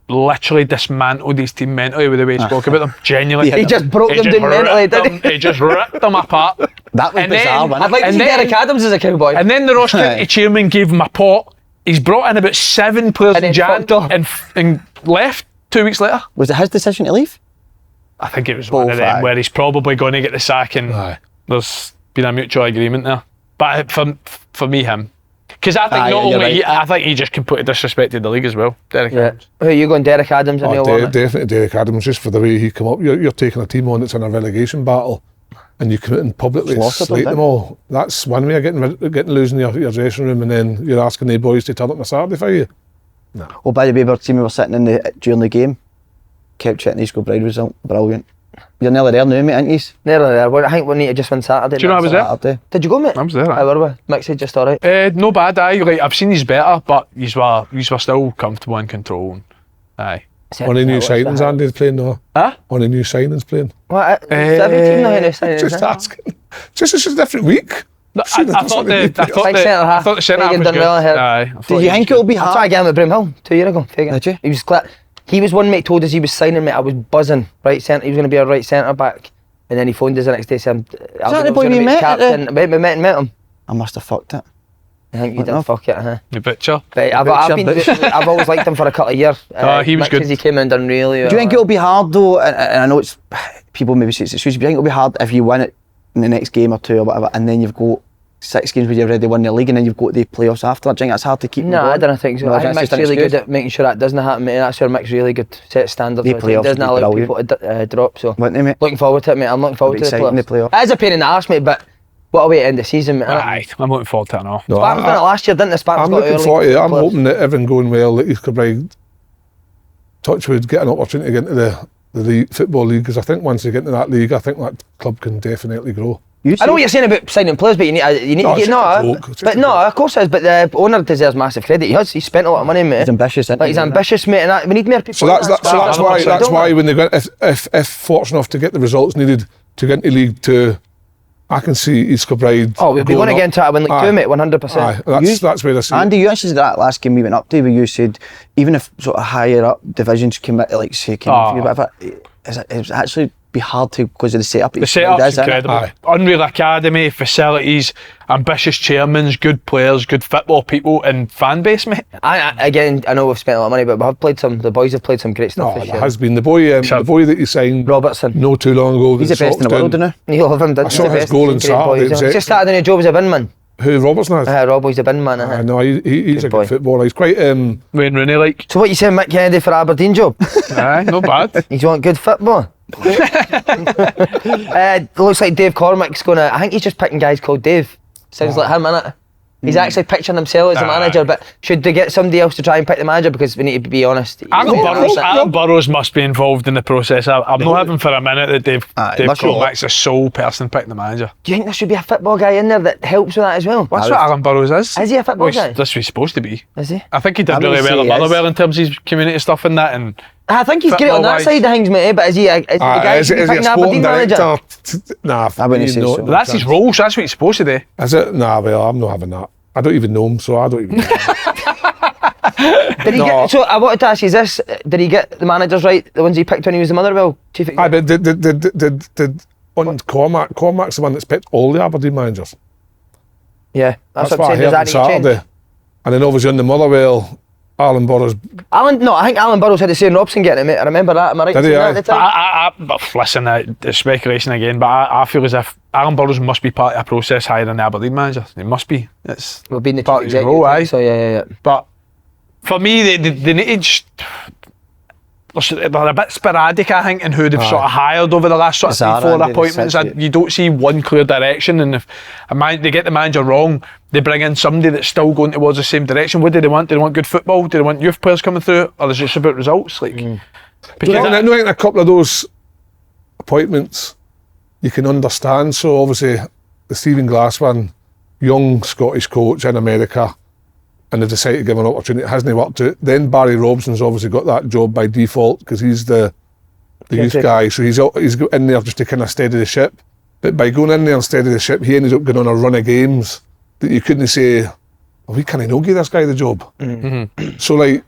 literally dismantled his team mentally with the way he spoke about them. Genuinely, He just broke them down mentally, didn't he? He just ripped them apart. That was And bizarre, then- wasn't I'd like to And see then- Derek Adams as a cowboy. And then the Ross County Aye. chairman gave him a pot. He's brought in about 7 players And in then Jan fucked off. and left 2 weeks later. Was it his decision to leave? I think it was one of Both, them aye. where he's probably going to get the sack, and Aye. there's been a mutual agreement there. But for me, him. Because I think Aye, not you're only right. I think he just completely disrespected the league as well. Derek Yeah. Adams. Who are you going, Derek Adams and Neil Warnock? Definitely Derek Adams, just for the way he come up. You're taking a team on that's in a relegation battle, and you come out and publicly Slaughtered slate them, them all. That's one way of getting losing your dressing room, and then you're asking the boys to turn up on a Saturday for you. Well, by the way, our team we were sitting in during the game, kept checking the East Kilbride result. Brilliant. You're nearly there now, mate, aren't you? Nearly there. Well, I think we need to just win Saturday. Do you know I was there? Saturday. Did you go, mate? I was there. I were we? Mixed just alright. No bad, aye. Like, I've seen he's better, but he's were still comfortable in control. And, aye. On the new signings, Andy's playing now. Huh? On the new signings playing. What? Every team now in this Just asking. Just it's a different week. I thought the Centre-half. centre half Fagan was done good. well here. Aye, I thought Did he you was think good. it'll be I hard? tried to get him at Brimhill 2 years ago. Fagan. Did you? He was he was one mate told us he was signing, mate. I was buzzing. Right centre. He was going to be a right centre back, and then he phoned us the next day saying, that the boy we met at captain. We met and met him. I must have fucked it. I think you What did now? fuck it, huh? The butcher. But I've always liked him for a couple of years. He was good. He came in and done really well. Do you think it'll be hard though? And I know it's people maybe say it's excuses, but do you think it'll be hard if you win it in the next game or two or whatever, and then you've got 6 games where you've already won the league, and then you've got the playoffs after? Do you think that's hard to keep? No, I don't think so. No, I think that's Mick's just an really good excuse. at making sure that doesn't happen, mate. That's where Mick's really good. Set standards. The He playoffs doesn't would be allow brilliant. people to drop. So Wouldn't they, mate? looking forward to it, mate. I'm looking forward to the exciting, the playoffs. playoffs. It is a pain in the arse, mate, but what a way to end the season, mate. Aye, I'm looking forward to it now. No, Spartans done it last year, didn't they? Spartans I'm got looking early forward to it. I'm playoffs. hoping that everything going well, that East Kilbride, Touchwood, get an opportunity to get into the Football League, because I think once they get into that league, I think that club can definitely grow. I know what you're saying about signing players, but you need No, to it's get just a joke, it's just But a no, joke. of course it is. But the owner deserves massive credit. He spent a lot of money, mate. He's ambitious, isn't Like, he's ambitious, mate, and we need more people. So like that's that. why Don't we? when they go, if fortunate enough to get the results needed to get into League 2, I can see East Kilbride. Oh, we'll be going going up. again to win League Aye. 2, mate, 100%. Aye, that's where I see it. Andy, you actually said that last game we went up to, where you said even if sort of higher up divisions came out, like say, whatever, it's actually be hard to because of the setup. The setup's incredible. Aye. Unreal academy, facilities, ambitious chairmen, good players, good football people, and fan base, mate. Again, I know we've spent a lot of money, but the boys have played some great stuff No, this it year. has been the boy that you signed Robertson. no too long ago. He's the best in the world, isn't he? Neil of him did. I saw his goal on Saturday, it was Just started a new job as a binman. Who, Robertson has? Robbo's the bin man. I know, he's a boy. good footballer. He's quite... Wayne Rooney like. So what you saying, Mick Kennedy for Aberdeen job? Aye, not bad. He's want good football. Looks like Dave Cormack's gonna. I think he's just picking guys called Dave. Sounds like him, innit? He's actually picturing himself as the manager, but should they get somebody else to try and pick the manager? Because we need to be honest. Adam Burrows must be involved in the process. I'm not having for a minute that Dave Cormack's the sole person picking the manager. Do you think there should be a football guy in there that helps with that as well? That's what Alan Burrows is. Is he a football guy? That's what he's supposed to be. Is he? I think he did really well at Motherwell in terms of his community stuff and that. And I think he's great on that side of things, mate. But is he the guy who should be picking Aberdeen manager? Nah, I wouldn't say so. that's his role, so that's what he's supposed to do. Is it? Nah, well, I'm not having that. I don't even know him, so I don't even know. Did he get? So I wanted to ask you this: did he get the managers right? The ones he picked when he was the Motherwell chief executive? But did on Cormack's the one that's picked all the Aberdeen managers. Yeah, that's What what I I'm saying. heard on Does that need to change? Saturday. And then obviously on the Motherwell, Alan Burrows. I think Alan Burrows had the same Robson getting it, mate. I remember that. Am I right? Did he, saying that at the time? Listen, it's speculation again, but I feel as if Alan Burrows must be part of a process hiring the Aberdeen manager. He must be. It's Well, being the part chief of his executive. role, aye. So yeah. But for me, they need to just. They're a bit sporadic, I think, in who they've sort of hired over the last sort of Bizarre, 3-4 Andy, appointments. that's it. You don't see one clear direction, and if they get the manager wrong, they bring in somebody that's still going towards the same direction. What do they want? Do they want good football? Do they want youth players coming through? Or is it just about results? Like, because I think a couple of those appointments you can understand. So obviously the Stephen Glass one, young Scottish coach in America, and they decided to give him an opportunity. It hasn't worked out. Then Barry Robson's obviously got that job by default because he's the youth guy. So he's in there just to kind of steady the ship. But by going in there and steady the ship, he ended up going on a run of games that you couldn't say, well, we can't give this guy the job. So like,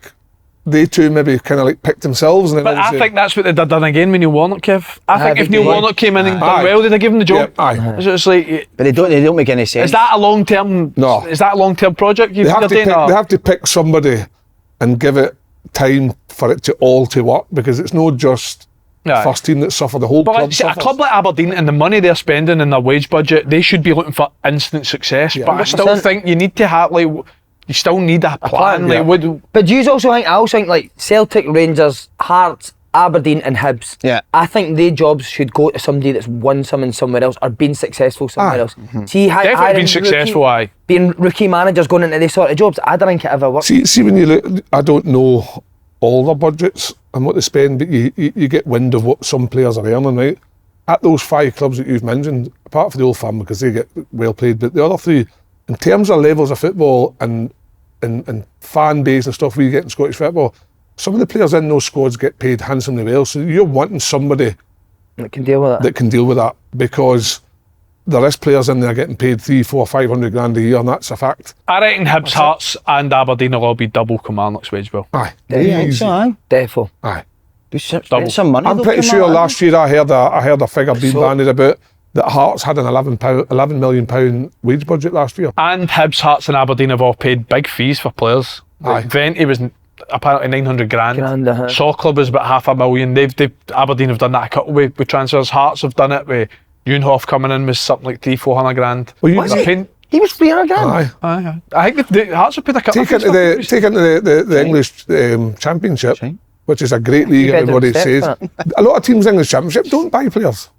they two maybe kind of like picked themselves. And then but I think that's what they'd have done again with Neil Warnock, Kev. I think if Neil Warnock came in and done well, they'd have given him the job. Yeah, aye. So it's like, But they don't make any sense. is that a long-term? No. Is that a long-term project They have to pick somebody and give it time for it to all to work, because it's not just first team that suffer, the whole But club like, see, a suffers. club like Aberdeen and the money they're spending in their wage budget, they should be looking for instant success. But I still 100%. think you need to have you still need a plan. plan, But do you also think? I also think like Celtic, Rangers, Hearts, Aberdeen, and Hibs. Yeah. I think their jobs should go to somebody that's won something somewhere else or been successful somewhere else. See, Definitely been successful, aye. Being rookie managers going into these sort of jobs, I don't think it ever works. See when you look, I don't know all their budgets and what they spend, but you get wind of what some players are earning, right? At those 5 clubs that you've mentioned, apart from the Old Firm because they get well played, but the other 3, in terms of levels of football and fan base and stuff we get in Scottish football, some of the players in those squads get paid handsomely well. So you're wanting somebody that can deal with that, because there is players in there getting paid 300, 400, 500 grand a year, and that's a fact. I reckon Hibs, Hearts and Aberdeen will all be double Kilmarnock's wage bill. Aye. Aye. Defo. Aye. Spend some money. I'm pretty sure last year I heard a figure being bandied about that Hearts had an £11 million wage budget last year. And Hibs, Hearts and Aberdeen have all paid big fees for players. Like Venti was apparently 900 grand. Saw Club was about $500,000. Aberdeen have done that a couple with transfers. Hearts have done it with Junhoff coming in was something like 300-400 grand. Well, he was 300 grand. Aye. I think the Hearts have paid a couple. Take into the English Championship, which is a great league. Everybody says a lot of teams in the English Championship don't buy players.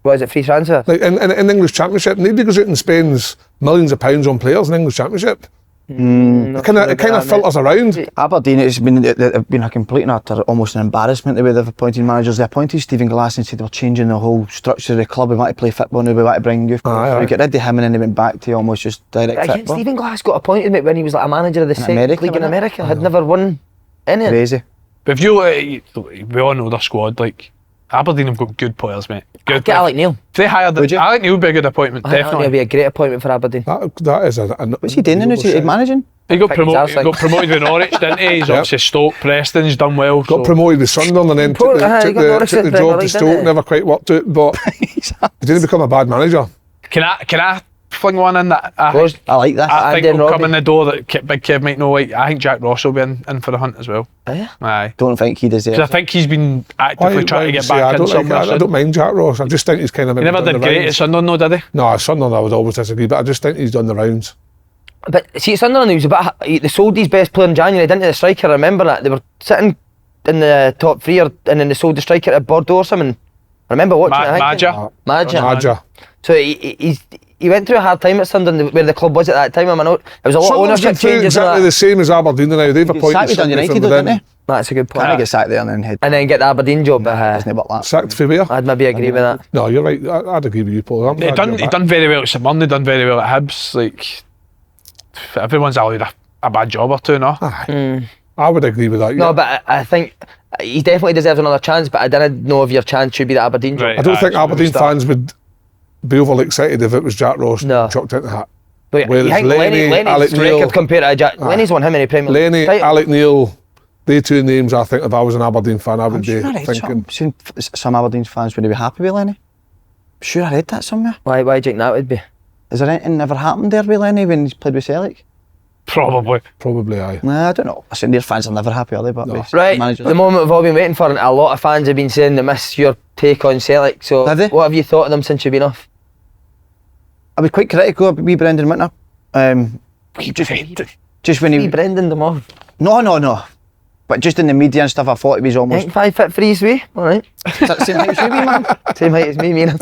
What is it, free transfer? Like in the English Championship, nobody goes out and spends millions of pounds on players in the English Championship. It kind of filters around. Aberdeen, they've been a complete and utter, almost an embarrassment the way they've appointed managers. They appointed Stephen Glass and said they were changing the whole structure of the club. We want to play football now, we want to bring youth players. We get rid of him and then they went back to almost just direct football. Stephen Glass got appointed, mate, when he was like a manager of the Celtic League in America. Had never won any. Crazy. But if we all know their squad, like Aberdeen have got good players, mate. Good. Get Alec Neil. If they hired him, Alec Neil would be a good appointment, definitely. He'll be a great appointment for Aberdeen. That is What's he doing now? Is he managing? He got promoted with Norwich, didn't he? He's obviously Stoke, Preston's done well. Got promoted with Sunderland and then took the job to Stoke, never quite worked out, but he didn't become a bad manager. Can I fling one in that I like this. I think Andy and will come Robbie. in the door that Big Kev might know. I think Jack Ross will be in for the hunt as well. Oh, yeah? Aye. Don't think he deserves 'Cause I it. think he's been actively trying to get back in somewhere. I don't mind Jack Ross. I just think he's kind of. He never did great at Sunderland, though, did he? No, Sunderland I would always disagree, but I just think he's done the rounds. But see, Sunderland, he was a bit. They sold his best player in January, didn't they? The striker. I remember that they were sitting in the top three, and then they sold the striker at Bordeaux or something. I remember watching it. I think. Madja. So he went through a hard time at Sunderland, where the club was at that time. I know it was a lot of Sunderland's ownership been through changes. And exactly all the that. same as Aberdeen now. They've He appointed sacked with somebody United from though, didn't within. he? That's a good point. Can't get sacked there and then head. And then get the Aberdeen job. Isn't it about that? Sacked for where? I'd maybe agree with that. No, you're right. I'd agree with you, Paul. He done very well at St Mirren, done very well at Hibs. Like, everyone's allowed a bad job or two, no? I would agree with that. No, Yeah. but I think he definitely deserves another chance. But I didn't know if your chance should be the Aberdeen job. Right. I don't think Aye, Aberdeen start. fans would be overly excited if it was Jack Ross No. chucked into that. But Whereas you think Lenny's Lenny's Neil- record compared to Jack. Lenny's won how many Premier League Slaney, titles? Alec Neil, they two names. I think if I was an Aberdeen fan, I would be thinking. Some Aberdeen fans wouldn't be happy with Lenny. Sure, I read that somewhere. Why do you think that would be? Is there anything ever happened there with Lenny when he's played with Celtic? Probably. Probably aye. Nah, I don't know. Listen, their fans are never happy, are they? But with Right, managers. the moment we've all been waiting for, and a lot of fans have been saying they miss your take on Celtic. So, Have they? what have you thought of them since you've been off? I was quite critical of wee Brendan Winter. Just when Hey, he... Brendan them off. No. But just in the media and stuff, I thought he was I almost... think 5 foot 3 is we. Alright. Same height as you, wee man. Same height as me, Mina.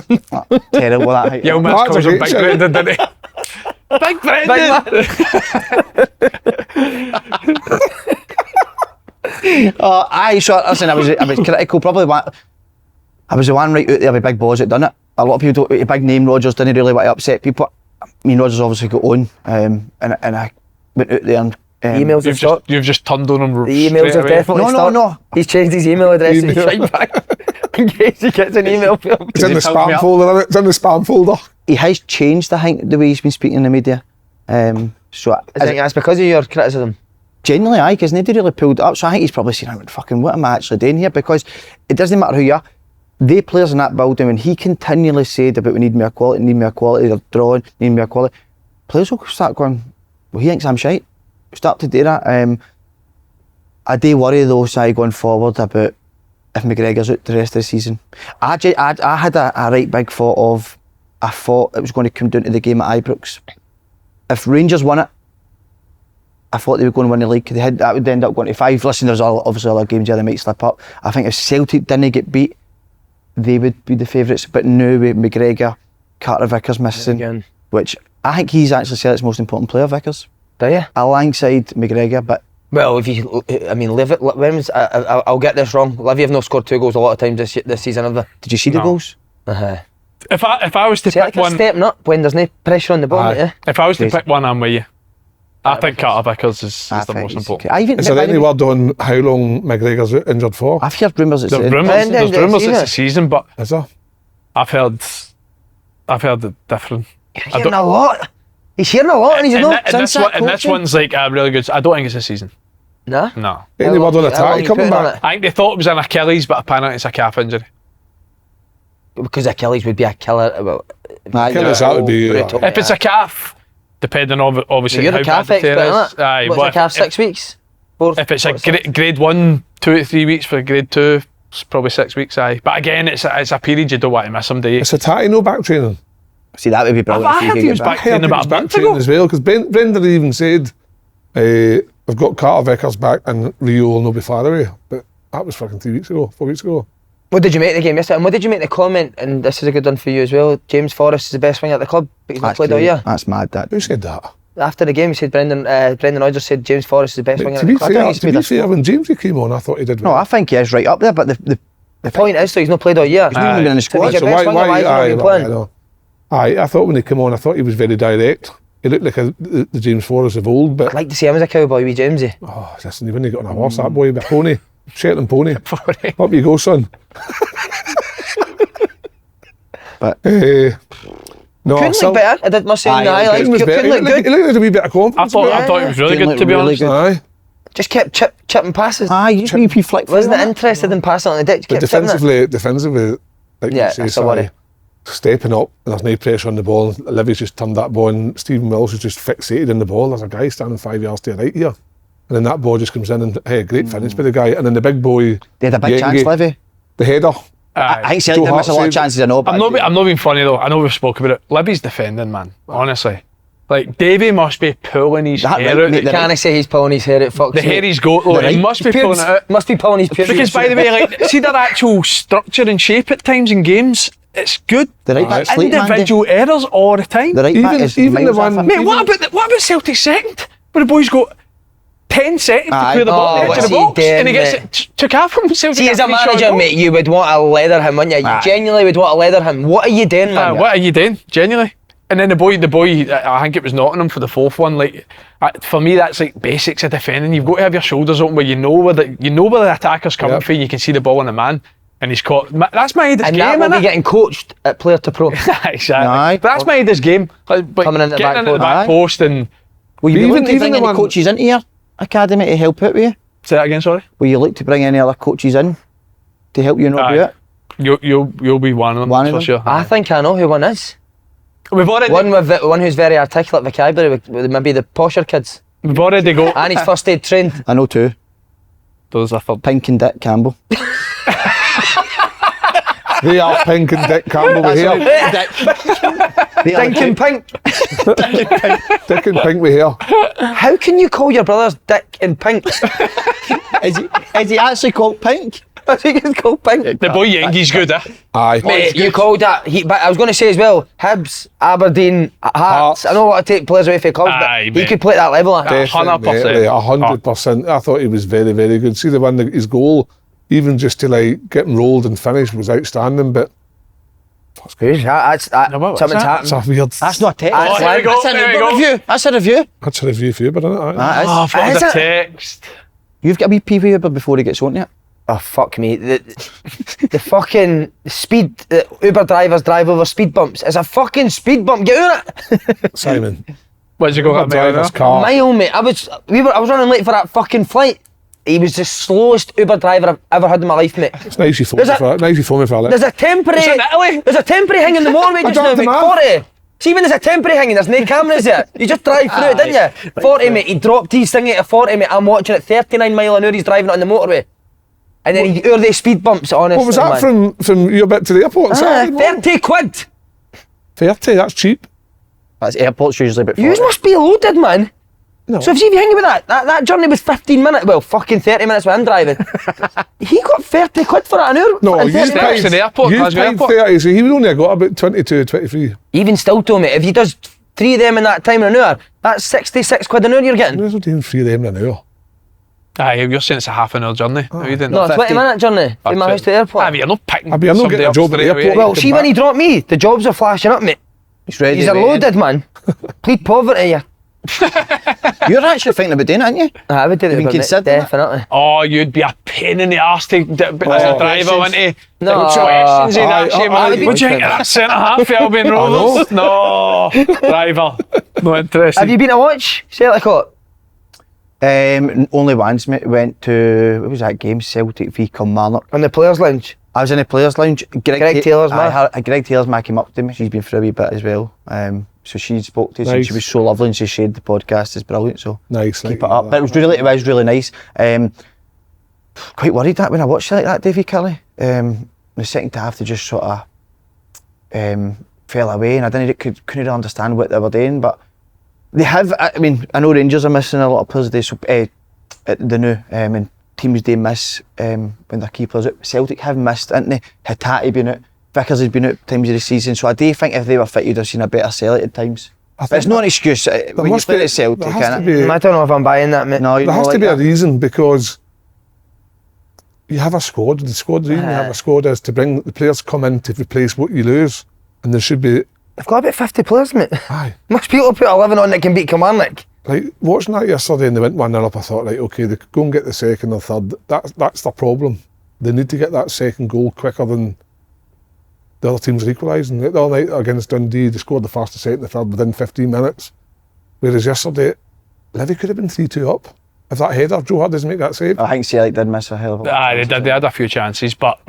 Terrible, that height. Yo, That's Mitch calls a him great Big shout. Brendan, didn't he? Big Brendan! Aye, so listen, I was critical. Probably I was the one right out there with big balls that done it. A lot of people don't, with a big name, Rodgers didn't really want to upset people. I mean, Rodgers obviously got on, and I went out there and... Emails have stopped. You've just turned on him. The emails have definitely stopped. No. He's changed his email address to right back in case he gets an email from him. It's in the Help me spam out. folder. Isn't it? It's in the spam folder. He has changed, I think, the way he's been speaking in the media. So I think that's because of your criticism. genuinely, aye, because nobody really pulled it up. So I think he's probably saying, what am I actually doing here? Because it doesn't matter who you are. They players in that building, when he continually said about we need more quality, they're drawing, need more quality, players will start going, well, he thinks I'm shite. Start to do that. I do worry though, Si, going forward about if McGregor's out the rest of the season. I had a right big thought of, I thought it was going to come down to the game at Ibrox. If Rangers won it, I thought they were going to win the league. That would end up going to 5. Listen, there's obviously other games there that might slip up. I think if Celtic didn't get beat, they would be the favourites. But now with McGregor, Carter Vickers missing, Again. which I think he's actually Celtic's most important player, Vickers. Do you? Alongside McGregor, but Well, if you, I mean, I'll get this wrong. Livy have not scored 2 goals a lot of times this season, have they? did you see the No. goals? If I was to Celtic pick are one, stepping up when there's no pressure on the ball, Aye. yeah. if I was to Crazy. pick one, I'm with you. I think Carter Vickers is I the think most he's important. okay. I even Is there any word on how long McGregor's injured for? I've heard rumours that There's say rumours. Brendan, There's did you rumours see it's that? a season, but Is there? I've heard it different. You're hearing a lot. He's hearing a lot, and he's not. And this one's like a really good. I don't think it's a season. Nah. No. Any word on a How long tie you coming putting on back? it? I think they thought it was an Achilles, but apparently it's a calf injury. Because Achilles would be a killer. Well, Aye, Achilles, that would be. brutal. If it's a calf, depending on obviously You're how a bad calf the expert, tear innit? is. Aye, What's but a calf? 6 weeks. 4, if it's a 6? grade 1, 2 to 3 weeks for grade 2, it's probably 6 weeks. Aye, but again, it's a period you don't want to miss them. Do you? It's a tatty, no back training. See, that would be brilliant. I if you heard could he get was back I training heard about he's a back month training ago. as well, because Brendan even said we've got Carter Vickers back and Rio will not be far away. But that was fucking 3 weeks ago, 4 weeks ago. What did you make of the game yesterday? And what did you make the comment? And this is a good one for you as well. James Forrest is the best winger at the club, but he's not played all year. That's mad, that. Who said that? After the game, he said Brendan Rodgers said James Forrest is the best winger To at be the club. fair, he's to be made a fair, when Jamesy came on, I thought he did No, well. I think he is right up there, but the Point is, though, he's not played all year. he's not even been in the So squad. he's your best winger, why is he not been playing? I know. I thought when he came on, I thought he was very direct. He looked like the James Forrest of old, but I'd like to see him as a cowboy with Jamesy. oh, listen, he wouldn't get on a horse, that boy, with a pony, Shetland pony. Up you go, son. But no, Couldn't still- look better. I did must say in the Aye, highlights. Couldn't was better. Couldn't look He good. looked like a wee bit of confidence. I thought he was really Couldn't good, to be look really honest. good. Aye. Just kept chipping passes. aye, you just flick. Wasn't interested in passing on the ditch. But Kept tipping it. defensively, like Yeah, you say, that's a worry. stepping up, and there's no pressure on the ball. Livy's just turned that ball, and Stephen Wills is just fixated in the ball. There's a guy standing 5 yards to the right here. And then that ball just comes in, and hey, great finish by the guy. And then the big boy, They had a big chance, Livy. the header. I think Celtic did miss a lot of chances, I know. But I'm not being funny though. I know we've spoken about it. Libby's defending, man. Honestly, like Davey must be pulling his hair out. Can I say he's pulling his hair out? Fuck The hair he's got, though, he must be pulling it out. Must be pulling his pubes. Because by the way, like, see their actual structure and shape at times in games. It's good. The right back sleep, individual errors all the time. The right back is even the one. Mate, what about Celtic's second? Where the boy's got 10 seconds to clear the ball at the edge of the box, and he gets it took off from Celtic. See, as a manager, mate, you would want to leather him, wouldn't you? You genuinely would want to leather him. What are you doing, man? What are you doing? Genuinely. And then the boy, I think it was Nottingham for the fourth one. Like, for me, that's like basics of defending. You've got to have your shoulders open where you know where the attacker's coming from. You can see the ball on the man, and he's caught. That's my head of game. And that will be getting coached at player to pro. Exactly. Aye. But that's my head of game. Like, Coming into the back post and. Will you Even look to bring the any one- coaches into your academy to help out with you? Say that again, sorry. Will you look to bring any other coaches in to help you not do it? You'll be one of them. One of for them? sure. I think I know who one is. We've already One who's very articulate vocabulary with maybe the posher kids. We've already got. And he's first aid trained. I know two. Those are third. Pink and Dick Campbell. They are Pink and Dick Campbell here. Dink and Pink. Dick and Pink we here. How can you call your brothers Dick and Pink? Is he actually called Pink? I think it's called Pink. The boy Yengi's good, eh? Aye. Mate, you called that. But I was going to say as well, Hibs, Aberdeen, Hearts. I don't want to take players away from clubs, Aye, but he mate. could play at that level. Definitely, 100%. I thought he was very, very good. See the one, his goal, even just to like get him rolled and finished was outstanding. But Something's happened. that's a weird. That's not a text. That's there we go, there we go. Review. That's a review. That's a review for you, but isn't it? That is. Oh, I thought it was Is a it? text. You've got a wee PV Uber before he gets on it. Oh, fuck me. The fucking speed, Uber drivers drive over speed bumps. It's a fucking speed bump. Get on it. Simon. Where'd you go? Uber driver's car. Mile, mate. I was running late for that fucking flight. He was the slowest Uber driver I've ever had in my life, mate. It's nice you phone me There's a- for that. Nice you phone me for that. There's a temporary. Is it in Italy? There's a temporary hang in the motorway just now, don't mate. know. 40. See, when there's a temporary hanging, there's no cameras there. You just drive through it, didn't you? 40, mate. He dropped his thing at 40, mate. I'm watching it 39 mile an hour. He's driving it on the motorway. And then he the speed bumps, honestly. What was that man. from your bit to the airport? on Saturday morning? 30 quid. 30, that's cheap. That's airport's usually about 40. You must be loaded, man. No. So if you hang with that journey was 15 minutes, well, fucking 30 minutes with him driving. He got 30 quid for that an hour. No, and you 30 minutes. paid, in the airport, you Glasgow paid Airport. 30, so he would only have got about 22, 23. Even still, to me, if he does 3 of them in that time in an hour, that's 66 quid an hour you're getting. There's no doing 3 of them in an hour. Aye, you're saying it's a half an hour journey. No, you didn't. No, a 20 minute journey from my house to the airport. Aye, but you're not picking. Aye, but you're not somebody getting a up job at the straight away. airport. Well, Come see, when back. he dropped me, the jobs are flashing up, mate. He's ready. He's a loaded man. Plead poverty, yeah. You're actually thinking about doing it, aren't you? I would do You it, been but, mate, considering it? definitely. Oh, you'd be a pain in the arse to as a driver, wouldn't you? No. What questions he'd Aye, ask you, aye, man? What do you think of that centre half for Albion Rovers? No, driver. No interest. Have you been to watch Celtic Hot? Only once, mate. Went to, what was that game? Celtic v Kilmarnock. On the players' lounge? I was in the players' lounge. Greg Taylor's ma. Greg Taylor's ma came up to me. She's been for a wee bit as well. So she spoke to us and Nice. she was so lovely and she shared the podcast. It's brilliant. So Nice. keep it up. But it was really nice. Quite worried that when I watched it like that, Davy Kelly. The second half they just sort of fell away and I couldn't really understand what they were doing. But they have. I mean, I know Rangers are missing a lot of players. The new and teams they miss when their key players out. Celtic have missed, haven't they? Hattati been out. Vickers has been out times of the season. So I do think if they were fit, you'd have seen a better Celtic at times. But it's not an excuse when you must play be- at Celtic, there has can to it? be- I don't know if I'm buying that, mate. No, There has to like be a that. reason because you have a squad. The squad reason you have a squad is to bring the players come in to replace what you lose, and there should be. They've got about 50 players, mate. Aye. Most people put 11 on that can beat Kilmarnock. Like watching that yesterday and they went 1-0 up, I thought, right, okay, they could go and get the second or third. That's the problem. They need to get that second goal quicker than the other teams are equalising. The other night against Dundee, they scored the first, the second, the third within 15 minutes. Whereas yesterday, Livy could have been 3-2 up. If that header, Joe Hart doesn't make that save. I think Celtic did miss a hell of a lot. Aye, they had a few chances, but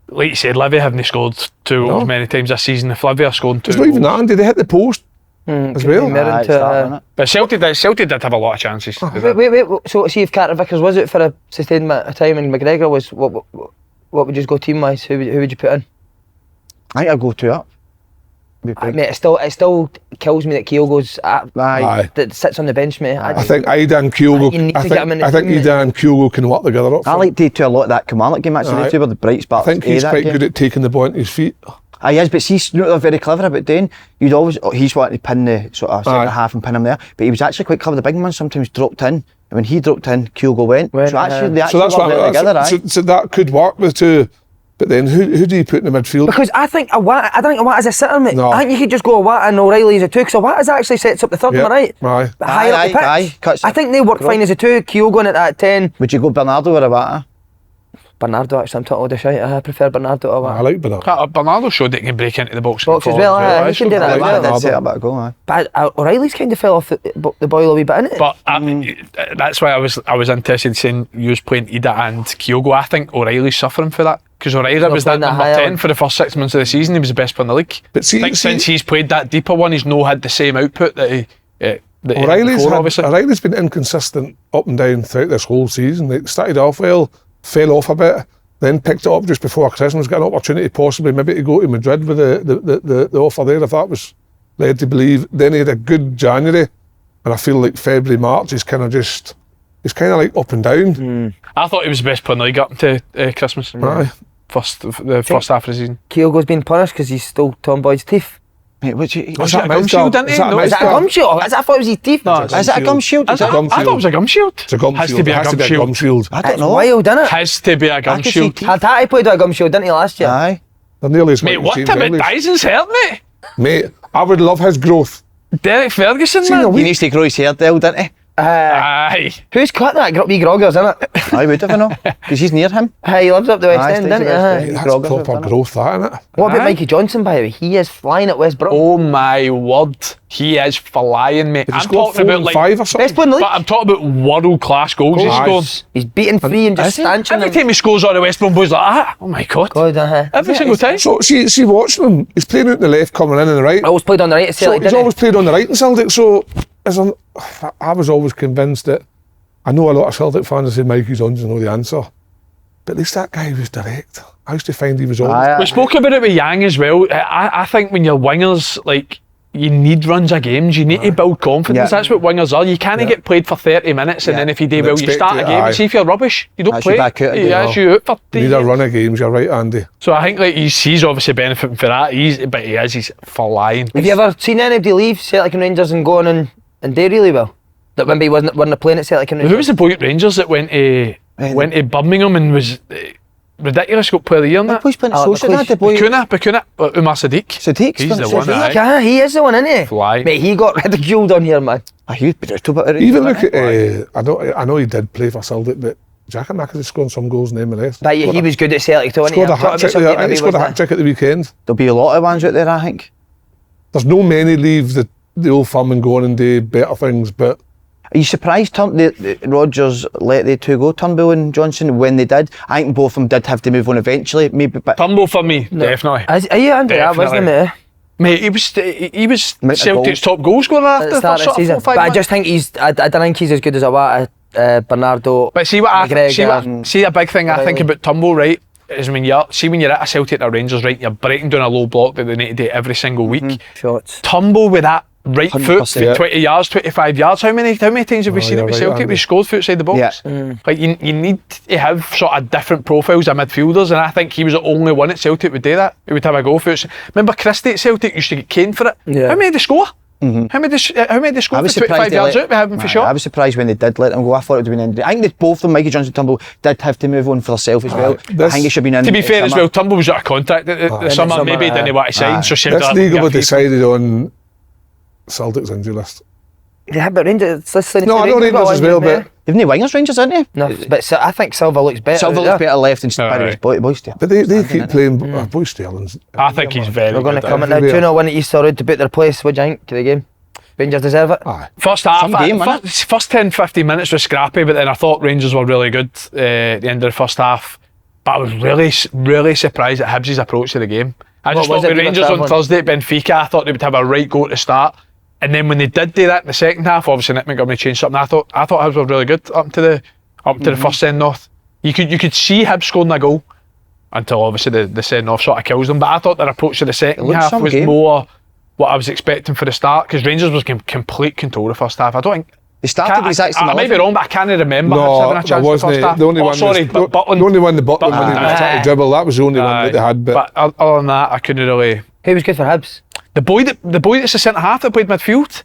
like you said, Livy haven't scored 2 goals many times this season. If Livy are scoring 2 It's not even that, Andy. They hit the post as well. Aye, it's that, innit? But Celtic did have a lot of chances. Wait. So see if Carter Vickers was out for a sustained amount of time and McGregor was, what would you go team wise? Who would you put in? I think I'd go 2 up. Mate, it still kills me that Kyogo's that sits on the bench, mate. I think Ida and Kyogo. You need to get him in the I think team, Ida and Kyogo can work together up. I like to do a lot of that Kilmarnock game actually. They two were the bright I spots. think he's quite good at taking the ball into his feet. He is, but see, you know what they're very clever about doing? He's wanting to pin the sort of centre half and pin him there, but he was actually quite clever. The big man sometimes dropped in, and when he dropped in, Kyogo went. So actually, they actually worked well together. So that could work with 2. But then who do you put in the midfield? Because I think Awat is a sitter, mate. No. I think you could just go Awat and O'Reilly as a 2, because Awat actually sets up the third, am I right? Aye. But higher up the pitch. I think they work fine as a 2, Kyogo in at that 10. Would you go Bernardo or Awata? Bernardo, actually, I'm totally the shite. I prefer Bernardo to Awat. I like Bernardo. Bernardo showed that he can break into the box. Box as well, he can do that as well. That's set up a goal, aye. But O'Reilly's kind of fell off the boil a wee bit, innit? But that's why I was interested in saying you was playing Ida and Kyogo. I think O'Reilly's suffering for that. Because O'Reilly was that number 10 for the first 6 months of the season. He was the best player in the league. But since he's played that deeper one, he's not had the same output that he O'Reilly's been inconsistent up and down throughout this whole season. They started off well, fell off a bit, then picked it up just before Christmas, got an opportunity possibly maybe to go to Madrid with the offer there, if that was led to believe. Then he had a good January, and I feel like February, March, he's kind of like up and down. I thought he was the best player in the league up to Christmas. Aye. The first half of the season. Kyogo's been punished because he stole Tom Boyd's teeth. Mate, Was that a gum shield, didn't he? Is that a gum shield? I thought it was his teeth. No, is it a gum shield? I thought it was a gum shield. It's a gum Has shield. to be a gum shield. I don't It's know. wild, isn't it? Has to be a gum shield. Hattati played with a gum shield, didn't he, last year? Aye. They're nearly as Mate, white what as James about Ellis. Dyson's hurt, mate? Mate, I would love his growth. Derek Ferguson, man. He needs to grow his hair down, doesn't he? Aye. Who's cut that? Wee Groggers, isn't it? I would have know, because he's near him. He lives up the West Aye, End, stays doesn't he? at West Aye. End. That's Groggers have proper done it. growth, that, isn't it? What about Aye. Mikey Johnson, by the way? He is flying at West Brom. Oh my word. He is flying, mate. Did he I'm score talking 4 about and like 5 or something? Best player in the league. But I'm talking about world class goals he's Aye. scored. He's beating free and just Is he? stanching Every them. time he scores on the West Brom boys like that. Oh my god. God, Every single time. So, see watching him, he's playing out on the left, coming in on the right. I always played on the right at So Celtic, he's didn't always played on the right in Celtic, so I was always convinced that, I know a lot of Celtic fans say Mikey Johnson know the answer, but at least that guy was direct. I used to find he was always... Aye. We spoke about it with Yang as well. I think when you're wingers, like, you need runs of games. You need to build confidence. Yeah. That's what wingers are. You can't get played for 30 minutes and Yeah. then if you do well, you Expect start a it, game aye. and see if you're rubbish. You don't That's you play. back out again. Yeah, that's you out for You need a run of games, you're right, Andy. So I think like he's obviously benefiting for that. He's flying. Have you ever seen anybody leave Celtic and Rangers and go on and do really well? That maybe wasn't playing at Celtic and Rangers? Who was the boy at Rangers that went to Birmingham and was ridiculous, got player of the year and That that? boy's playing at Alex Sociedad, the boy. Bakuna, Umar Sadiq. Sadiq's He's playing the at one, Sociedad. aye. He is the one, isn't he? Fly. Mate, he got ridiculed on here, man. He was brutal, but Even look at, I know he did play for Celtic, but Giacomakis has scored some goals in MLS. But he was good at Celtic too, wasn't he? Scored a I'm talking hat-trick about somebody he maybe scored a wasn't hat-trick at the weekend. There'll be a lot of ones out there, I think. There's no many leave the old firm and go on and do better things, but Are you surprised the Rodgers let the two go, Turnbull and Johnson, when they did? I think both of them did have to move on eventually, maybe. But Turnbull for me, definitely. Are you Andy? That wasn't Definitely. it? Mate, he was Amount of Celtic's goals. top goal scorer At after the the start first of the sort of season. 4 or 5 But I months. just think I don't think he's as good as Bernardo. But see McGregor, see a big thing I think O'Reilly. about Turnbull, right, is when you're at a Celtic or Rangers, right, you're breaking down a low block that they need to do every single week. shots. Turnbull with that right foot, 100%. 20 yards, 25 yards. How many times have we seen it you're with right, Celtic? Andy. We scored foot outside the box. Yeah. Like you need to have sort of different profiles of midfielders, and I think he was the only one at Celtic would do that. He would have a go for it. Remember Christie at Celtic used to get caned for it. Yeah. How many did they score? How many did they score for 25 yards out? We have him for I sure. was surprised when they did let him go. I thought it would have been ended. I think that both of them, Mikey Johnson and Turnbull, did have to move on for themselves as well. I think it should have been in. To be fair as summer. well, Turnbull was out of contract at the summer. summer, Maybe he didn't want to sign, so Celtic this let him league get a will be fee. decided on Celtic's injury list. Yeah, but Rangers. No, I know Rangers as well, but They've no wingers, Rangers, aren't they? no. But I think Silva looks better. Silva out looks there. better left than Aye. Boys do. they keep playing. Boy Sterling's. I think he's very We're going to good. come in now. everywhere. 2-0 win at Easter Road to boot their place. What do you think to the game? Rangers deserve it. Aye. First half, Some game, innit? first 10-15 minutes was scrappy, but then I thought Rangers were really good at the end of the first half. but I was really surprised at Hibs' approach to the game. I just What was thought it, with you were Rangers on travelling? Thursday at Benfica, I thought they would have a right go to start. And then when they did do that in the second half, obviously Nick Montgomery changed something. I thought Hibs were really good up to the first send off. You could see Hibs scoring a goal until obviously the send off sort of kills them. But I thought their approach to the second looked half some was game. more what I was expecting for the start, because Rangers was in complete control the first half. I don't think. They started the exact same I might be 11. wrong, but I can't remember Hibs No, having a there chance wasn't. the first half. The only one sorry, was, but Butland. the only one, the Butland, when he was Butland. trying to dribble, that was the only one that they had. But other than that, I couldn't really. Who was good for Hibs? The boy that's the centre half that played midfield,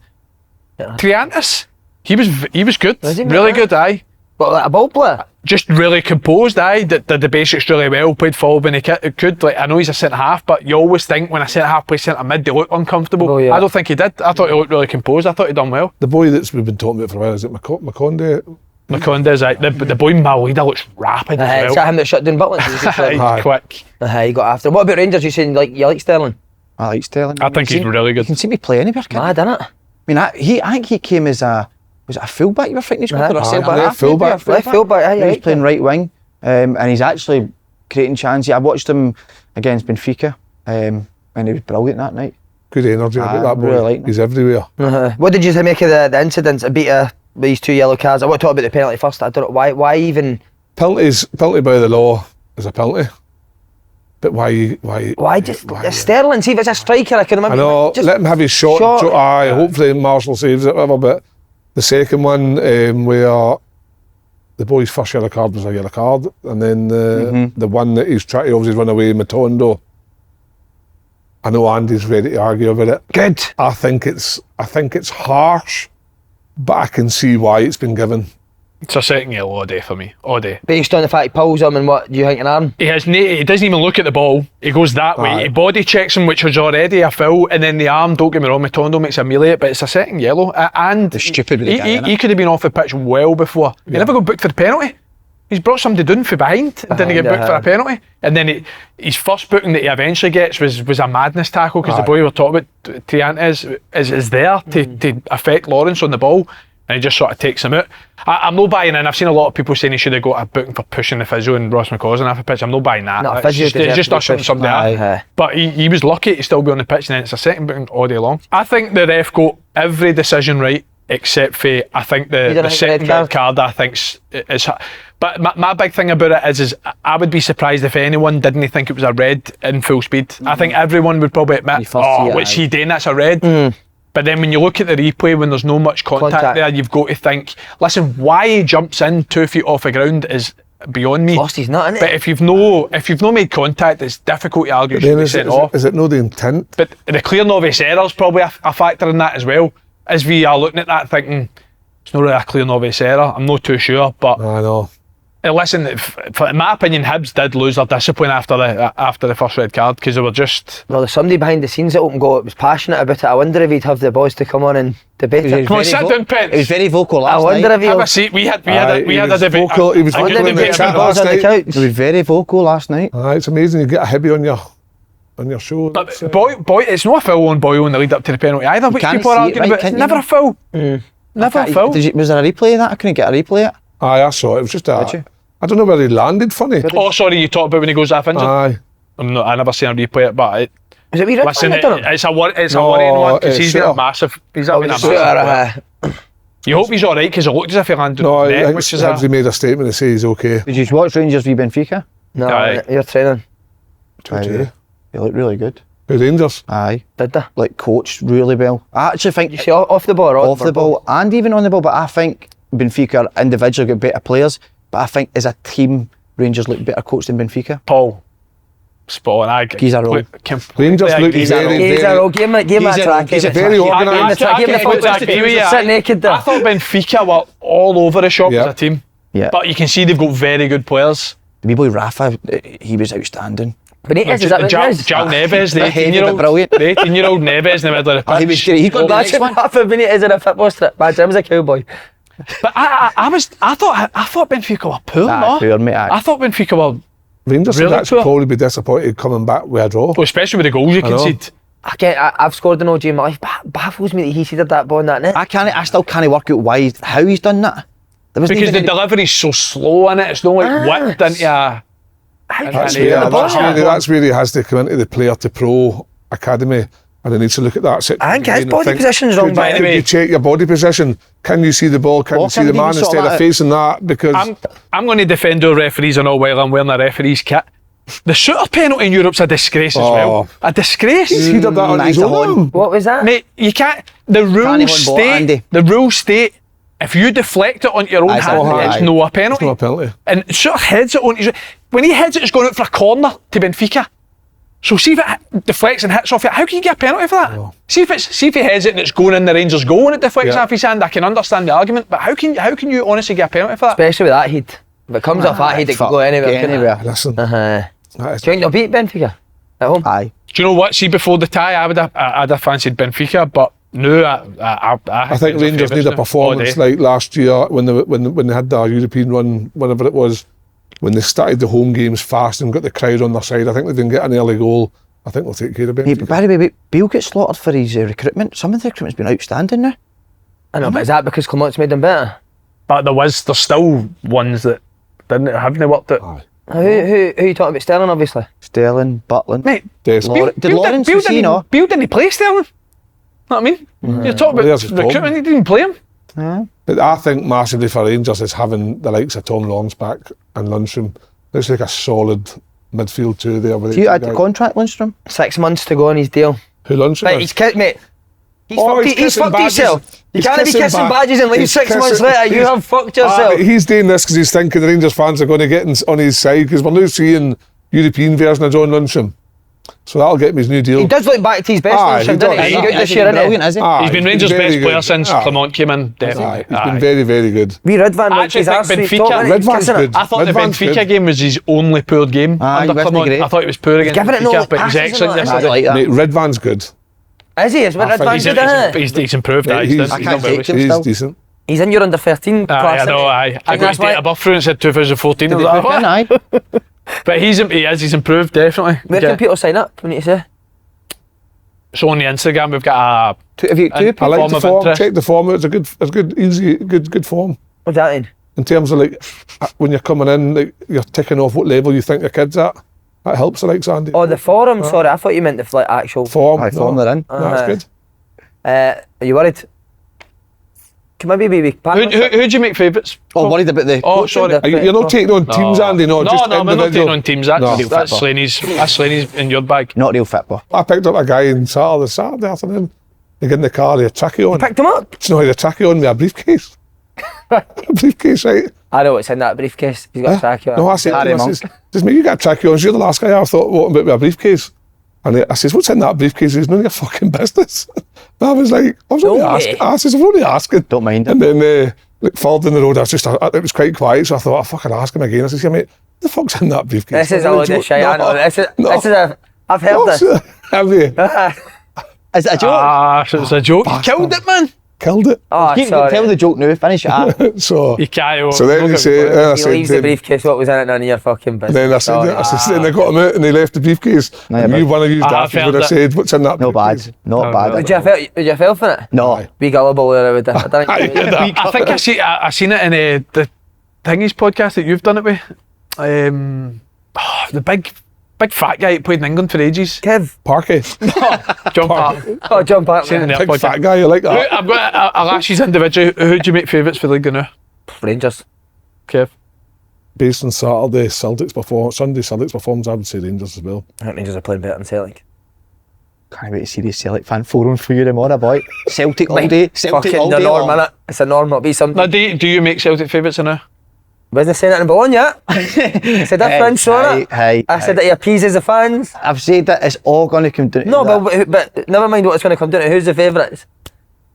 Yeah. Triantis, he was good, Was he, really mate? good, aye. But like a ball player. Just really composed, aye. Did the basics really well. Played forward when he could. Like, I know he's a centre half, but you always think when a centre half plays centre mid, they look uncomfortable. Oh, yeah. I don't think he did. I thought he looked really composed. I thought he done well. The boy that's we've been talking about for a while, is it Maconde? Maconde's aye. The boy Malida looks rapid It's as got well. him that shut down Butland. He was good for him. Aye, quick. He got after. What about Rangers? You saying you like Sterling? I like Sterling. I think he's really You good. can see me play anywhere, can't you? Mad, innit? I mean, I think he came as was it a fullback you were thinking he was Aye. or a Aye, centre yeah, half? fullback. Left fullback, aye, He's right. playing right wing, and he's actually creating chances. I watched him against Benfica, and he was brilliant that night. Good energy about that boy. really like him. He's everywhere. What did you make of the incidents? A beat with these 2 yellow cards. I want to talk about the penalty first. I don't know why even. Penalty by the law is a penalty. But why Sterling? See if it's a striker, I can remember. I know, Just let him have his shot. Aye, hopefully Marshall saves it, whatever. But the second one, where the boy's first yellow card was a yellow card, and then the one that he's trying to obviously run away, Matondo. I know Andy's ready to argue about it. good. I think it's harsh, but I can see why it's been given. It's a second yellow all day for me, all day. Based on the fact he pulls him and what do you think an arm? He doesn't even look at the ball. He goes that way. Aye. He body checks him, which was already a foul, and then the arm. Don't get me wrong, Matondo makes a melee, but it's a second yellow. And The stupid with the guy, innit? he could have been off the pitch well before. He never got booked for the penalty. He's brought somebody down from behind and didn't get booked for a penalty. And then his first booking that he eventually gets was a madness tackle, because the boy we were talking about, Triantis, is there to affect Lawrence on the ball. And he just sort of takes him out. I'm not buying in. I've seen a lot of people saying he should have got a booking for pushing the physio and Ross McCausland off the pitch. I'm not buying that. No, It's physio just, deserves it's just to be ushering pushed. somebody out. Aye. But he was lucky to still be on the pitch, and then it's a second booking all day long. I think the ref got every decision right, except for I think the didn't think second red red card I think's is. But my big thing about it is I would be surprised if anyone didn't think it was a red in full speed. I think everyone would probably admit, You first see it, what's aye. he doing? That's a red. But then when you look at the replay, when there's no much contact there, you've got to think, listen, why he jumps in 2 feet off the ground is beyond me. Lost his nut, innit? But if you've no made contact, it's difficult to argue. Should Then be is sent it off. not the intent? But the clear novice error is probably a factor in that as well. As we are looking at that, thinking it's not really a clear novice error. I'm not too sure, but I know. listen, in my opinion, Hibs did lose their discipline after the first red card, because they were just. Well, there's somebody behind the scenes at Open Goal that was passionate about it. I wonder if he'd have the boys to come on and debate it. Come on, sit down, Pence. He was very vocal I last wonder night. if Have he'll. a seat. We had He a was debate. vocal- he was a good vocal in the debate chat about last on the night. couch. He was very vocal last night. It's amazing you get a Hibby on your show. But It's, boy, it's not a foul on Boyle in the lead up to the penalty either, which can't people are see it, arguing right, about. It's can't you? never a foul. Never a foul. Was there a replay of that? I couldn't get a replay of it. Aye, I saw it. It was just Did you? I don't know where he landed funny. Oh, sorry, you talked about when he goes half injured. Aye. I never seen him replay it, but Was it wee Rick listen, Van that done it? it's a No, worrying one, because it's he's been a Suter. massive. He's Oh, been a it's massive. Suter, You hope he's all right, because it looked as if he landed No, on the I net, think which is Hibs made a statement to say he's okay. Did you watch Rangers v Benfica? No, Aye. you're training. Aye. He looked really good. The Rangers. Aye. Did they? Like coached really well. I actually think You see off the ball or off the ball and even on the ball, but I think Benfica individually got better players, but I think as a team Rangers look better coached than Benfica. Paul. Spot on. He's a roll. Rangers look He's a very, roll. Give him a He's a- track. he's a very organised. Give him the foot. Sit naked there. I thought Benfica were all over the shop Yeah. as a team. Yeah. But you can see they've got very good players. The wee boy Rafa, he was outstanding. Benitez, is that what it is? João Neves, the Bit heavy, 18-year-old. but brilliant. The 18-year-old Neves in the middle of the pitch. He was great. He's got the next Imagine one. Rafa Benitez in a football strip. Imagine him as a cowboy. But I thought Benfica were poor, Aye, no? poor, mate, aye. I thought Benfica were, Rangers Really would actually poor. probably be disappointed coming back with a draw. especially with the goals you I know. concede. I've scored an OG in my life. Baffles me that he seeded that ball in that net. I still can't work out how he's done that. There wasn't Because even the any- delivery's so slow in it. It's not like whipped into a. That's where he has to come into the player to pro academy, and he needs to look at that situation. I think his body position's wrong, by the Could way. you check your body position? Can you see the ball? Can you see the man instead of facing that? Because I'm going to defend our referees and all while I'm wearing a referee's kit. The shooter penalty in Europe's a disgrace as well. A disgrace. he did that on his own. What was that? Mate, you can't. The rules state if you deflect it onto your own hand, it's no a penalty. It's not a penalty. And shooter heads it onto his. When he heads it, it's going out for a corner to Benfica. So see if it deflects and hits off it. How can you get a penalty for that? No. See if he heads it and it's going in the Rangers' goal and it deflects off his hand. I can understand the argument, but how can you honestly get a penalty for that? Especially with that heat. If it comes off that heat, it could go anywhere. Listen. Do you think they'll beat Benfica at home? Aye. Do you know what? See, before the tie, I'd have fancied Benfica, but no, I think Rangers need a performance like last year when they had their European run, whenever it was, when they started the home games fast and got the crowd on their side. I think they didn't get an early goal. I think they'll take care of Benfica. Hey, but by the way, Beale gets slaughtered for his recruitment. Some of the recruitment's been outstanding now. I know, but is that because Clement's made them better? But there's still ones that haven't worked out. Aye. Who are you talking about? Sterling, obviously. Sterling, Butland. Mate, Desmond. Did Lawrence see no? Beale didn't play Sterling. Know what I mean? You're talking Well, about there's his problem. recruitment, he didn't play him. Yeah. But I think massively for Rangers is having the likes of Tom Longstaff and Lundstram. Looks like a solid midfield two there. Do you add the contract, Lundstrom? 6 months to go on his deal. Who Lundstram But is? he's kissed, mate. He's Oh, fucked himself. You He's can't be kissing kissing ba- badges and leave he's 6 months kissing- later. You he's- have fucked yourself. He's doing this because he's thinking the Rangers fans are going to get on his side, because we're now seeing European version of John Lundstram. So that'll get him his new deal. He does look back to his best, Aye, Lundstram, he doesn't does. he? He's Aye, good this year, isn't brilliant, he? is he? Aye, He's been Rangers' very best player good. since Aye. Clement came in, Aye, definitely. he's been very, very good. Wee Ridvan I looked his actually arse think sweet Benfica- top, wasn't he? Ridvan's Kissing it. good. I thought the Ridvan's Benfica good. game was his only poor game Aye, under he wasn't Clement. great. I thought it was poor against giving it no Benfica, but passes he's and excellent. all that. this I season. like that. Mate, Ridvan's good. Is he? Is I think Ridvan's he's- good, isn't he? He's improved. Mate, He's he's- done I can't well. take him He's still. decent. He's in your under 13 class. I isn't know, he? I And got his that's date why. of birth through and said 2014. I was like, what? Aye. But he's improved, definitely. Where can people sign up? We need to say. So on the Instagram, we've got Have you two I like Form the of form. interest. Check the form. It's a good, easy, good form. What's that in? In terms of like when you're coming in, like, you're ticking off what level you think your kid's at. That helps, the likes Andy. Oh, the forum. Sorry, I thought you meant the actual. Form. Aye, form they're in. No, that's good. Are you worried? Can maybe be who do you make favourites? Oh, worried about the Oh, coaching? sorry. You're not taking on teams, Andy. No, just we're not individual. taking on teams. That's No. that's Slaney's in your bag. Not real football. I picked up a guy in Saturday afternoon. They get in the car, he had a trackie on. Picked him up. Do you know, he had a trackie on with a briefcase. A briefcase, right? I know what's in that briefcase. He's got a track on. No, I said, Harry to him, I Monk. says, mate, you got a trackie on. So you're the last guy I thought, what about with a briefcase? And I says, what's in that briefcase? He says, none of your fucking business. And I was like, I was only No asking. way. I says, I'm only asking. Don't mind And it. then, like, followed in the road, it was quite quiet, so I thought, I'll fucking ask him again. I said, yeah, mate, what the fuck's in that briefcase? This is a load of shit. I know. This is a. I've heard this. Have you? Is it a joke? So it's a joke. You killed it, man. Killed it. Oh, Tell sorry. the joke now, finish it up. So You can't. then he said, I He said, leaves the briefcase. What was in it? None of your fucking business. then I said, then I got him out and they left the briefcase. No, And yeah, you but- one of you I daft felt would have that. said, what's in that No briefcase? bad. Not bad. Did you feel for it? No. Be gullible there with that. Aye, yeah. I think I seen it in the Thingy's podcast that you've done it with. The big fat guy that played in England for ages. Kev. Parky. John Park. Oh, John Park. Seen it in their Big fat podcast. guy, you like that? I've got. I'll ask you individually. Who do you make favourites for the league now? Rangers. Kev. Based on Saturday, Sunday Celtic's performance, I would say Rangers as well. I think Rangers are playing better than Celtic. Can't wait to see the Celtic fan forum for you tomorrow, boy. Celtic all day. Celtic Fucking all the day norm, long. innit? It's a norm. It'll be something. Now, do you make Celtic favourites now? Wasn't saying that in Bologna yet. I said that French, saw it. I said that he appeases the fans. I've said that it's all going to come down to No, that. but never mind what it's going to come down to. Who's the favourites?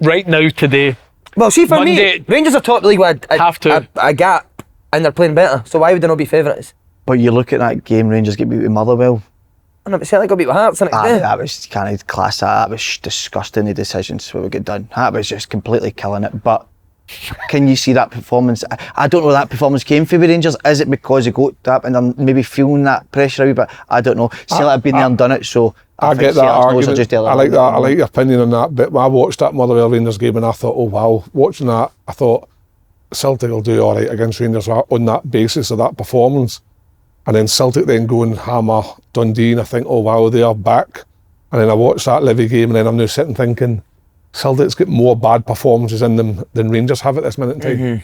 Right now, today. Well, see, for Monday- me, Rangers are top of the league with Have to. a gap, and they're playing better. So why would they not be favourites? But you look at that game, Rangers get beat with Motherwell. I know, but Celtic got beat with Hearts the next day. That was kind of class. That was disgusting, the decisions what we got done. That was just completely killing it. But can you see that performance? I don't know where that performance came from the Rangers. Is it because they got that and they're maybe feeling that pressure a wee bit? I don't know. Celtic have been there and done it, so I think get that Celtic's nose are argument. just a little I like bit that. I more. like your opinion on that. But when I watched that Motherwell Rangers game and I thought, oh wow, watching that, I thought Celtic will do all right against Rangers on that basis of that performance. and then Celtic then go and hammer Dundee, and I think, oh wow, they are back. And then I watched that Livy game, and then I'm now sitting thinking, Celtic's got more bad performances in them than Rangers have at this minute in time.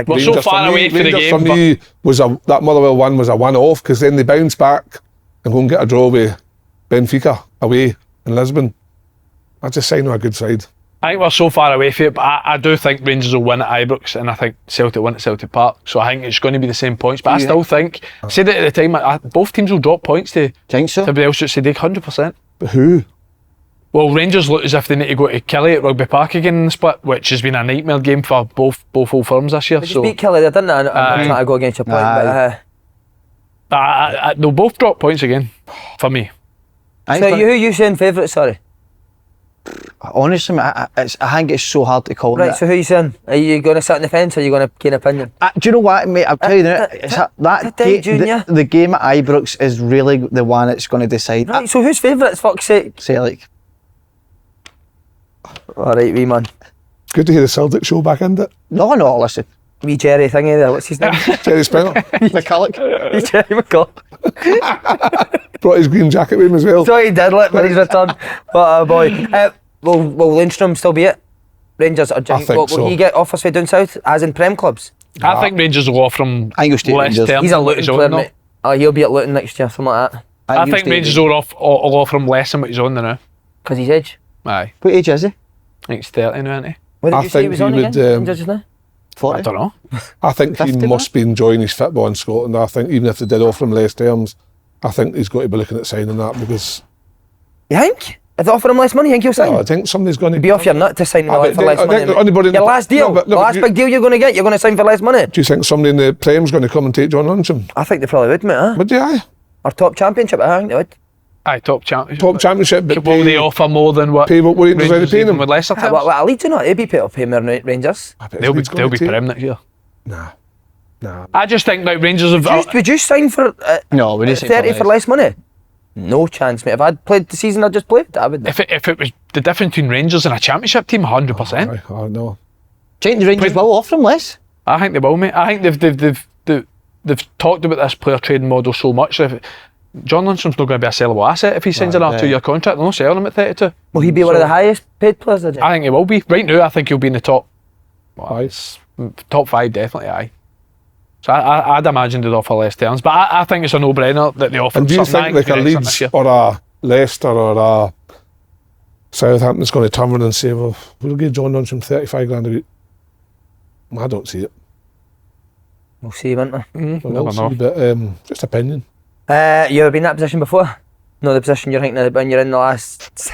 We're so far away from the Rangers game. For me, that Motherwell one was a one-off, because then they bounce back and go and get a draw with Benfica away in Lisbon. That's a sign of a good side. I think we're so far away from it, but I do think Rangers will win at Ibrox, and I think Celtic win at Celtic Park. So I think it's going to be the same points. But I still think, I said it at the time, both teams will drop points to everybody else. Just say 100%. But who? Well, Rangers look as if they need to go to Kelly at Rugby Park again in the split, which has been a nightmare game for both old firms this year. They just beat Kelly there, didn't they? I'm not trying to go against your point, but they'll both drop points again for me. So who are you saying favourite? Sorry. Honestly, I think it's so hard to call. Right, so who are you saying? Are you going to sit on the fence, or are you going to gain opinion? Do you know what, mate? I'll tell you the game at Ibrox is really the one that's going to decide. Right, so who's favourite? Fuck's sake. Celtic. All right, wee man. It's good to hear the Celtic show back in it. No, listen. Wee Jerry thingy there. What's his name? Jerry Springer. McCulloch. Wee Jerry McCulloch. Brought his green jacket with him as well. So he did look for his return. What a boy. Will Lundstrom still be it? Rangers, or do you I think so. Will he get offers for down south, as in Prem clubs? I think Rangers will offer him I think he'll stay at less Rangers. terms. He's a than what Luton on player, now. mate. Oh, he'll be at Luton next year, something like that. I think Rangers will offer him less than what he's on now. Because he's age. Aye. What age is he? I think he's 30 now, isn't he? What did I you say he think was he on would, again? Rangers just now? 40? I don't know. I think he 50 must be enjoying his football in Scotland. I think even if they did offer him less terms, I think he's got to be looking at signing that, because You think? If they offer him less money, you think he'll sign? I think somebody's going to Be off your nut to sign for less money. Anybody Your last deal, No, the last big deal you're going to get, you're going to sign for less money. Do you think somebody in the Prem's going to come and take John Lundstrom? I think they probably would, mate. Huh? Would they? Or top championship, I think they would. Aye, top championship. Top championship, but Will they offer more than what pay what Rangers are Rangers paying even him? with lesser terms? What Leeds or not? They'd be paid up paying more than Rangers. They'll be Prem next year. Nah. I just think like Rangers have. Would you sign for No, we didn't say 30 for less money? No chance, mate. If I'd played the season I just played, I would. If it was the difference between Rangers and a championship team, 100%. Oh no. Do you think the Rangers will offer him less? I think they will, mate. I think they've talked about this player trading model so much. If John Lundstrom's not going to be a sellable asset if he signs another 2-year contract. They're not selling him at 32. Will he be one of the highest paid players? Did you? I think he will be. Right now, I think he'll be in the top. Aye. Top 5, definitely. Aye. So I'd imagine they'd offer less terms, but I think it's a no-brainer that they offer. And do you think like a Leeds or a Leicester or a Southampton's going to turn around and say, well, we'll give John Lundstrom 35 grand a week? I don't see it. We'll see, won't we? Never know. But just opinion. You ever been in that position before? No, the position you're thinking of when you're in the last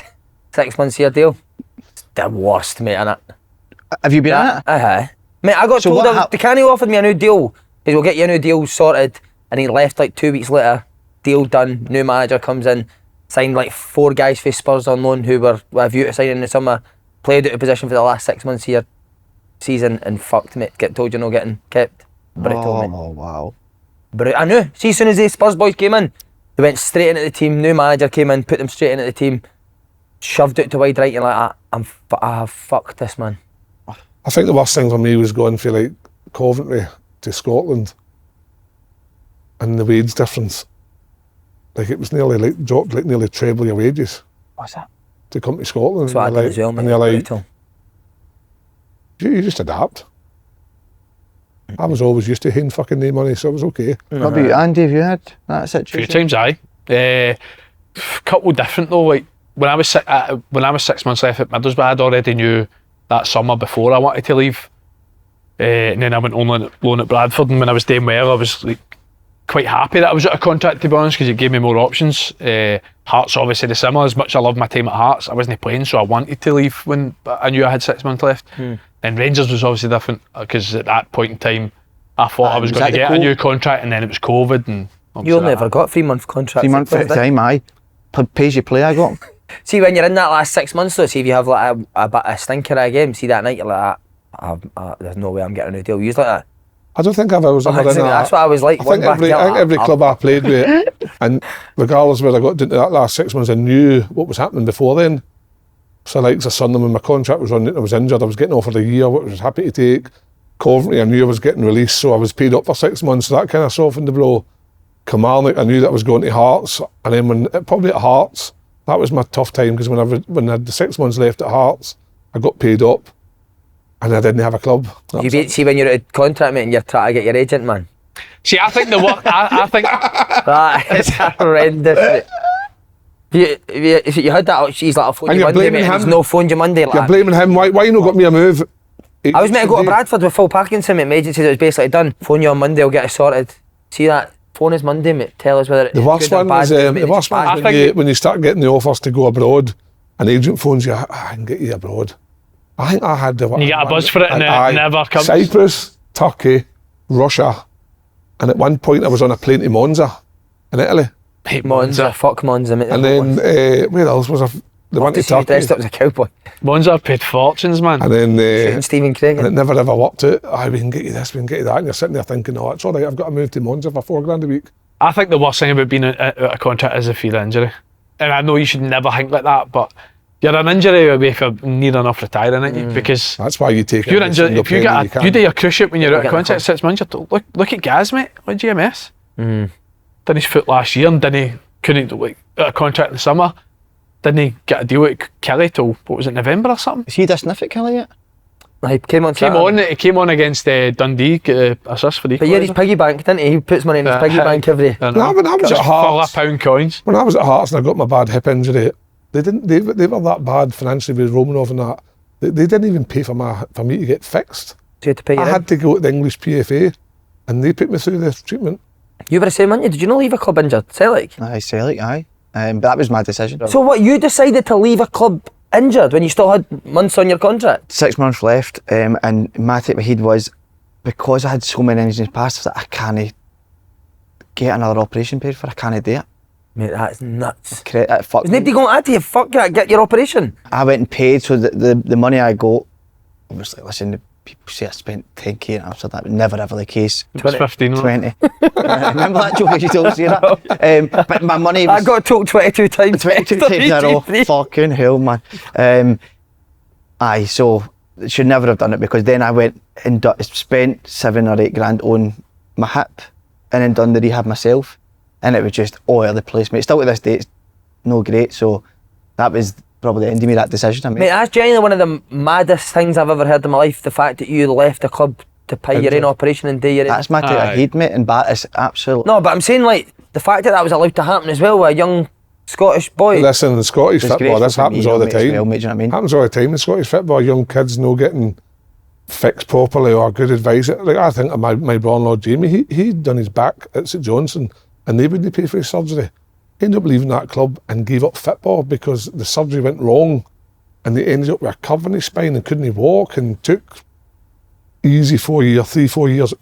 6 months of your deal? It's the worst, mate, innit? Have you been in it? Mate, I got So told what the Canny offered me a new deal. He will get you a new deal sorted, and he left like 2 weeks later. Deal done, new manager comes in, signed like 4 guys for Spurs on loan who were with a view to signing in the summer, played out of position for the last 6 months of your season and fucked, mate. Get told you're not getting kept. Brutal, mate. Oh, wow. But I knew. See, as soon as the Spurs boys came in, they went straight into the team. New manager came in, put them straight into the team, shoved it to wide right. You're like, I have fucked this, man. I think the worst thing for me was going for like Coventry to Scotland and the wage difference. Like it was nearly like dropped like nearly treble your wages What's that? to come to Scotland. That's what I did as well, mate. And you're like, Brutal. you just adapt. I was always used to having fucking no money, so it was okay. What about you, Andy? Have you had that A few situation? times, aye. Couple different though. Like when I was 6 months left at Middlesbrough, I'd already knew that summer before I wanted to leave. And then I went on loan at Bradford, and when I was doing well, I was like quite happy that I was out of contract, to be honest, because it gave me more options. Hearts obviously the similar. As much as I loved my time at Hearts, I wasn't playing, so I wanted to leave when I knew I had 6 months left. And Rangers was obviously different because at that point in time I thought I was going to get a new contract, and then it was COVID, and You only ever got 3 month contracts. 3 months at a time, aye. Pays you play, I got. See, when you're in that last 6 months though, see if you have like a stinker of a game, see that night you're like, there's no way I'm getting a new deal. You like that? I don't think I was ever in That's what I was like. I think every club I played with, and regardless where I got into that last 6 months, I knew what was happening before then. So like the Sunderland, when my contract was running, I was injured, I was getting offered a year, which I was happy to take. Coventry, I knew I was getting released, so I was paid up for 6 months, so that kind of softened the blow. Kilmarnock, I knew that I was going to Hearts, and then probably at Hearts, that was my tough time, because when I had the 6 months left at Hearts, I got paid up, and I didn't have a club. See when you're out of contract, mate, and you're trying to get your agent, man. See, I think I think That is horrendous. Mate. You had that, she's like, I'll phone And you you're Monday, blaming mate, and he's him. no phoned you Monday. Like, You're blaming him. Why you not got me a move? I was meant to go to Bradford with Phil Parkinson, mate. My agent said it was basically done. Phone you on Monday, I'll get it sorted. See that? Phone us Monday, mate. Tell us whether it's The worst good or one bad. is Mate, the worst one is when you start getting the offers to go abroad, an agent phones you, I can get you abroad. I think I had the. you get a buzz for it and it never comes. Cyprus, Turkey, Russia, and at one point I was on a plane to Monza in Italy. Hate Monza, fuck Monza, mate. And then where else was I? The one to He dressed Turkey. up as a cowboy. Monza paid fortunes, man. And then Shooting Stephen Craig. and it never ever worked out. We can get you this, we can get you that, and you're sitting there thinking, oh, it's all right. I've got to move to Monza for £4,000 a week. I think the worst thing about being out of contract is a fear of injury. And I know you should never think like that, but you're an injury away from near enough retiring, aren't you? Because That's why you take if you're every injured, single if you penny get can. you do your cruise ship when you're out of Get the contract 6 months, look at Gaz, mate, with GMS. Mm. Done his foot last year and couldn't like out of contract in the summer. Didn't he get a deal with Kelly till what was it, November or something? Is he a sniff at Kelly yet? He came on. He came on against Dundee, get a assist for the. But yeah, his piggy bank, didn't he? He puts money in his piggy bank every. No, when I was at Hearts, £4 coins. when I was at Hearts and I got my bad hip injury, they were that bad financially with Romanov and that. They didn't even pay for me to get fixed. So you had to pay your I had to go to the English PFA, and they put me through the treatment. You were the same, weren't you? Did you not leave a club injured? Celtic? Aye, Celtic, aye. But that was my decision. So what, you decided to leave a club injured when you still had months on your contract? 6 months left, and my take my head was, because I had so many injuries in the past, I was like, I can't get another operation paid for. I can't do it. Mate, that's nuts. That fucked Is me. nobody going to you? Fuck that, get your operation. I went and paid, so the money I got, obviously, listen, people say I spent 10k in Amsterdam. That was never ever the case. It was 15. 20. Remember that joke you told us here? But my money was I got told 22 times. 22 times in a row. Fucking hell, man. Aye, so should never have done it, because then I went and spent 7 or 8 grand on my hip, and then done the rehab myself, and it was just all over the place, mate. Still to this day, it's no great. So that was probably the end of me, that decision I made. Mate, that's genuinely one of the maddest things I've ever heard in my life. The fact that you left the club to pay your own operation and do your own. That's my take of head, mate, and that is absolutely. No, but I'm saying, like, the fact that was allowed to happen as well with a young Scottish boy. Listen, in Scottish football, disgraceful this for happens me, all the mate, as time. well, mate, do you know what I mean? Happens all the time in Scottish football. Young kids no getting fixed properly or good advice. Like, I think of my brother-in-law Jamie, he'd done his back at St Johnstone and they wouldn't pay for his surgery. He ended up leaving that club and gave up football because the surgery went wrong, and they ended up with a curve in his spine and couldn't walk, and took easy 4 years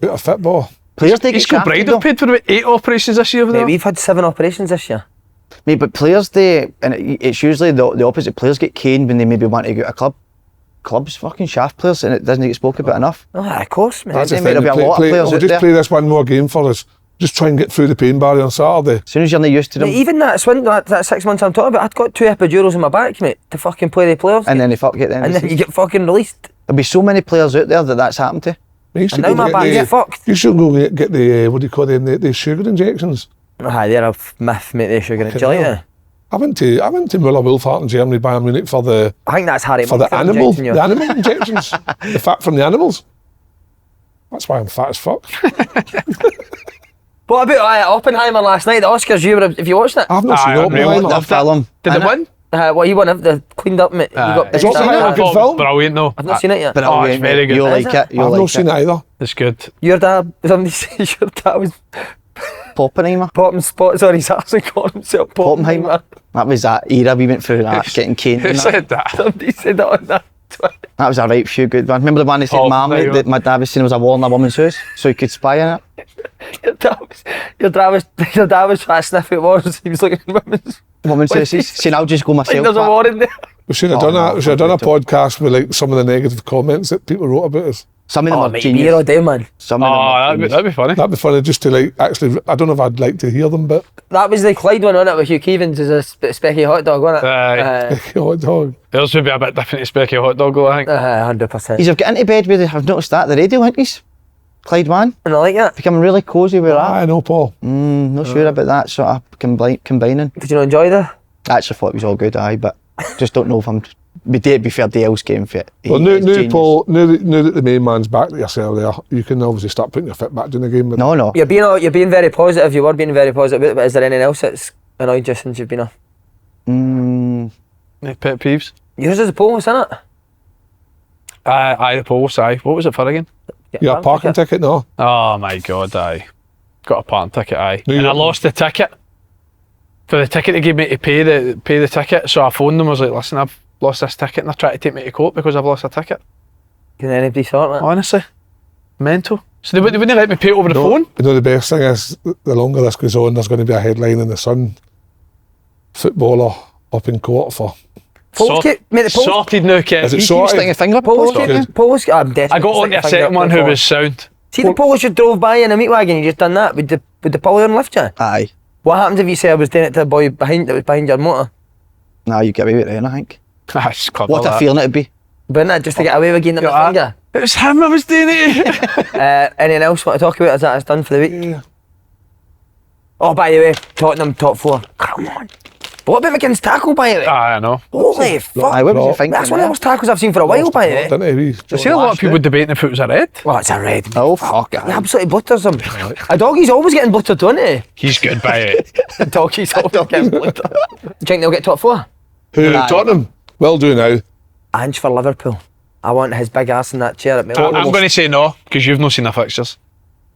out of football. Players they He's get got shafted Bride though. paid for about 8 operations this year. Mate, we've had 7 operations this year. Mate, but players it's usually the opposite. Players get caned when they maybe want to go to a club. Clubs fucking shaft players, and it doesn't get spoken about enough. Oh, of course, mate. That's the mate, thing. there'll be a lot of players out just there. play this one more game for us. Just try and get through the pain barrier on Saturday. As soon as you're not used to them, Mate, even that that 6 months I'm talking about, I'd got 2 epidurals in my back, mate, to fucking play the playoffs. and then they fuck get the and then you get fucking released. There'll be so many players out there that's happened to. You used to And now go my back get fucked. You should go get the what do you call them? The sugar injections. Aye, they're a myth, mate, they sugar and Fucking jelly. hell. I went to Müller Wohlfahrt in Germany, Bayern Munich for the I think that's Harry for the Monk animal injecting you. injections, the fat from the animals. That's why I'm fat as fuck. What about Oppenheimer last night, the Oscars? If you watched it? I've not seen Aye, unreal. Oppenheimer. The film. Did it innit? win? Well, he won the cleaned up, mate. Is Oppenheimer a good I thought it was film? brilliant, though. I've not seen it yet. But Oh, it's very good. You'll Is like it? it. You'll I've like not seen it either. It's good. Your dad, somebody says your dad was Oppenheimer. popping spots on his ass and calling himself Oppenheimer. Oppenheimer. That was that era we went through. That getting caned. Who and that. said that? Somebody said that on that. That was a right few good ones. Remember the one that said Oppenheimer. Marmite that my dad was saying was a wall in a woman's house, so he could spy on it. Your dad was trying to sniff at wars. He was looking at women's. Woman's houses. Saying I'll just go I myself. think there's a back. war in there. We should have Oh, done no, a we should have done a brutal. podcast with like some of the negative comments that people wrote about us. Some of them Oh, are mate, genius. beer all day, man. Some of them Oh, are that'd genius. be funny. That'd be funny just to like actually. I don't know if I'd like to hear them, but That was the Clyde one on it with Hugh Keevins as a specky hot dog, wasn't it? Aye. hot dog. Yours would be a bit different to Specky Hot Dog, though, I think. 100%. He's got into bed with. I've noticed that the radio, haven't you? Clyde man. And I like that. Becoming really cosy with that. I know, Paul. Not sure about that sort of combining. Did you not enjoy that? I actually thought it was all good, but just don't know if I'm. Be fair, Dale's game fit. Well, now, Paul, now that the main man's back to yourself there, you can obviously start putting your foot back in the game. But No. You're being very positive. You were being very positive. But is there anything else that's annoyed you since you've been off? Any pet peeves? Yours is the Polis, isn't it? Aye, the Polis, aye. What was it for again? your parking ticket, no? Oh my God, aye. Got a parking ticket, aye. No, And I lost the ticket. For the ticket they gave me to pay the ticket, so I phoned them, I was like, listen, I've lost this ticket, and they're trying to take me to court because I've lost a ticket. Can anybody sort that? Honestly. Mental. So they wouldn't let me pay it over the phone? You know, the best thing is, the longer this goes on, there's going to be a headline in the Sun. Footballer up in court for... Sorted now, Kev. Is it You sorted? sting a finger up Polish, Polish. Polish. I'm desperate. I got on to a second one who was sound. See the Polish you drove by in a meat wagon, you just done that? Would the pull you and lift you? Aye. What happens if you say I was doing it to the boy that was behind your motor? Nah, you get away with it then, I think. That's clever, What a that. feeling it'd be. Wouldn't it? Just to get away with getting the Yeah, finger. It was him I was doing it. Anything else you want to talk about? Is that it's done for the week? Yeah. Oh, by the way, Tottenham top 4. Come on. What about McKinn's tackle, by the way? I know. Holy fuck. Aye, what was you thinking? That's one of the worst tackles I've seen for a while, by the way. Didn't he? I see a lot of people debating if it was a red. Well, it's a red. Oh, fuck. He absolutely butters him. A doggy's always getting buttered, don't he? He's good by it. A doggy's always getting buttered. Do you think they'll get top 4? Who? Aye. Tottenham? Will do now. Ange for Liverpool. I want his big ass in that chair at me. I'm going to say no, because you've not seen the fixtures.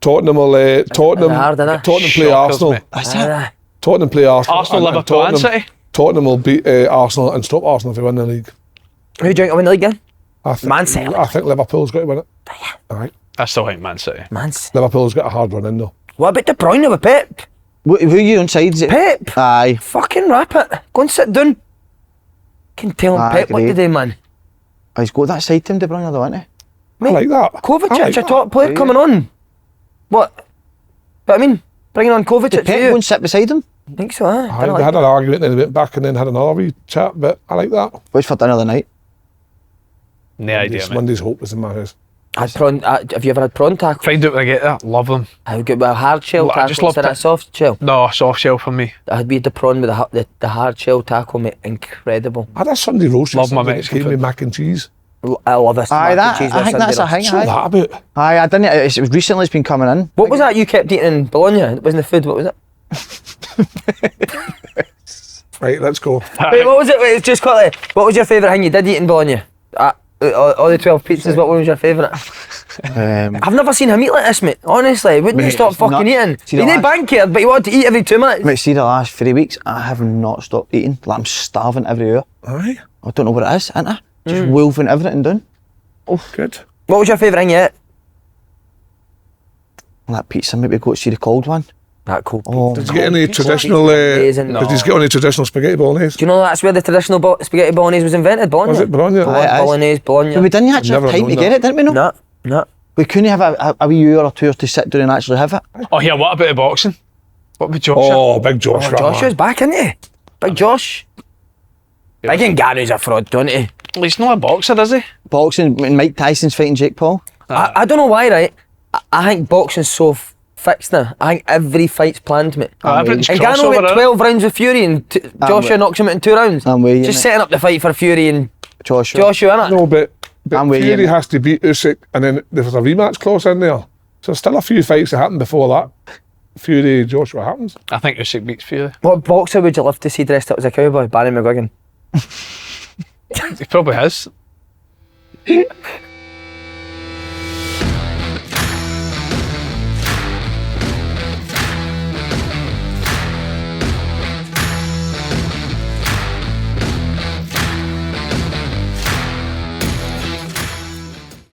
Tottenham will... Tottenham hard, innit? play Shockers, Arsenal. mate. That's it. Tottenham play Arsenal. Arsenal, Liverpool and City. Tottenham will beat Arsenal and stop Arsenal if they win the league. Who do you think will win the league again? I think, Man City. I think Liverpool's got to win it. Alright. I still think Man City. Man. Liverpool's got a hard run in though. What about De Bruyne with Pep? Who are you on side? Is it? Pep? Aye. Fucking rap it. Go and sit down. Can tell him I Pep what agree. to do, man. He's got that side to him, De Bruyne, though, hasn't he? I like that. Kovacic, I a top player coming on. What? But I mean, bringing on Kovacic Did for Pep you. go and sit beside him? I think so, huh? Aye, they had an argument and they went back and then had another wee chat, but I like that. What's for dinner the night? No idea, mate. Monday's hope was in my house. Have you ever had prawn tackle? Find out when I get there. Love them. How good with a hard shell Well, I tackle just love instead of it. a soft shell? No, a soft shell for me. I'd be the prawn with the hard shell tackle, mate. Incredible. I had a Sunday roast Love my yesterday that Mexican came with food. mac and cheese. I love this. Aye, mac and cheese I with think Sunday that's a roast. thing, What's aye. all that about? Aye, I didn't. It was recently it's been coming in. What was that you kept eating in Bologna? It wasn't the food, what was it? Right, let's go. Wait, what was it? Wait, just quickly. What was your favourite thing you did eat in Bologna? All the 12 pizzas, what one was your favourite? I've never seen him eat like this, mate. Honestly, wouldn't you Mate, stop it's fucking not- eating? See He the didn't last- bank here, but he wanted to eat every 2 minutes. Mate, see the last 3 weeks, I have not stopped eating. Like I'm starving every hour. Aye, I don't know what it is, ain't I? Just wolfing everything down. good. What was your favourite thing you ate? That pizza, maybe go to see the cold one. That cold Oh, Did you get any traditional? amazing. Did you get any traditional spaghetti bolognese? Do you know that's where the traditional spaghetti bolognese was invented? Bologna. Was it Bologna? Aye, aye. Bolognese, Bologna. But we didn't actually have Never time to known get that. it, didn't we? No. No. We couldn't have a wee hour or two to sit down and actually have it. Oh, yeah, what about the boxing? What about Josh? Oh, big Josh. Oh, Joshua's back, isn't he? Big Josh. Big Ngannou's a fraud, don't he? Well, he's not a boxer, is he? Boxing, when Mike Tyson's fighting Jake Paul. I don't know why, right? I think boxing's so fixed now. I think every fight's planned, mate. Everything's And Ngannou crossover, went innit? 12 rounds with Fury and Joshua with- knocks him out in 2 rounds. I'm with you, Just mate. setting up the fight for Fury and Joshua. Joshua, innit? No, but I'm with you, Fury mate. has to beat Usyk, and then there's a rematch clause in there. So there's still a few fights that happen before that. Fury Joshua happens. I think Usyk beats Fury. What boxer would you love to see dressed up as a cowboy? Barry McGuigan. He probably has.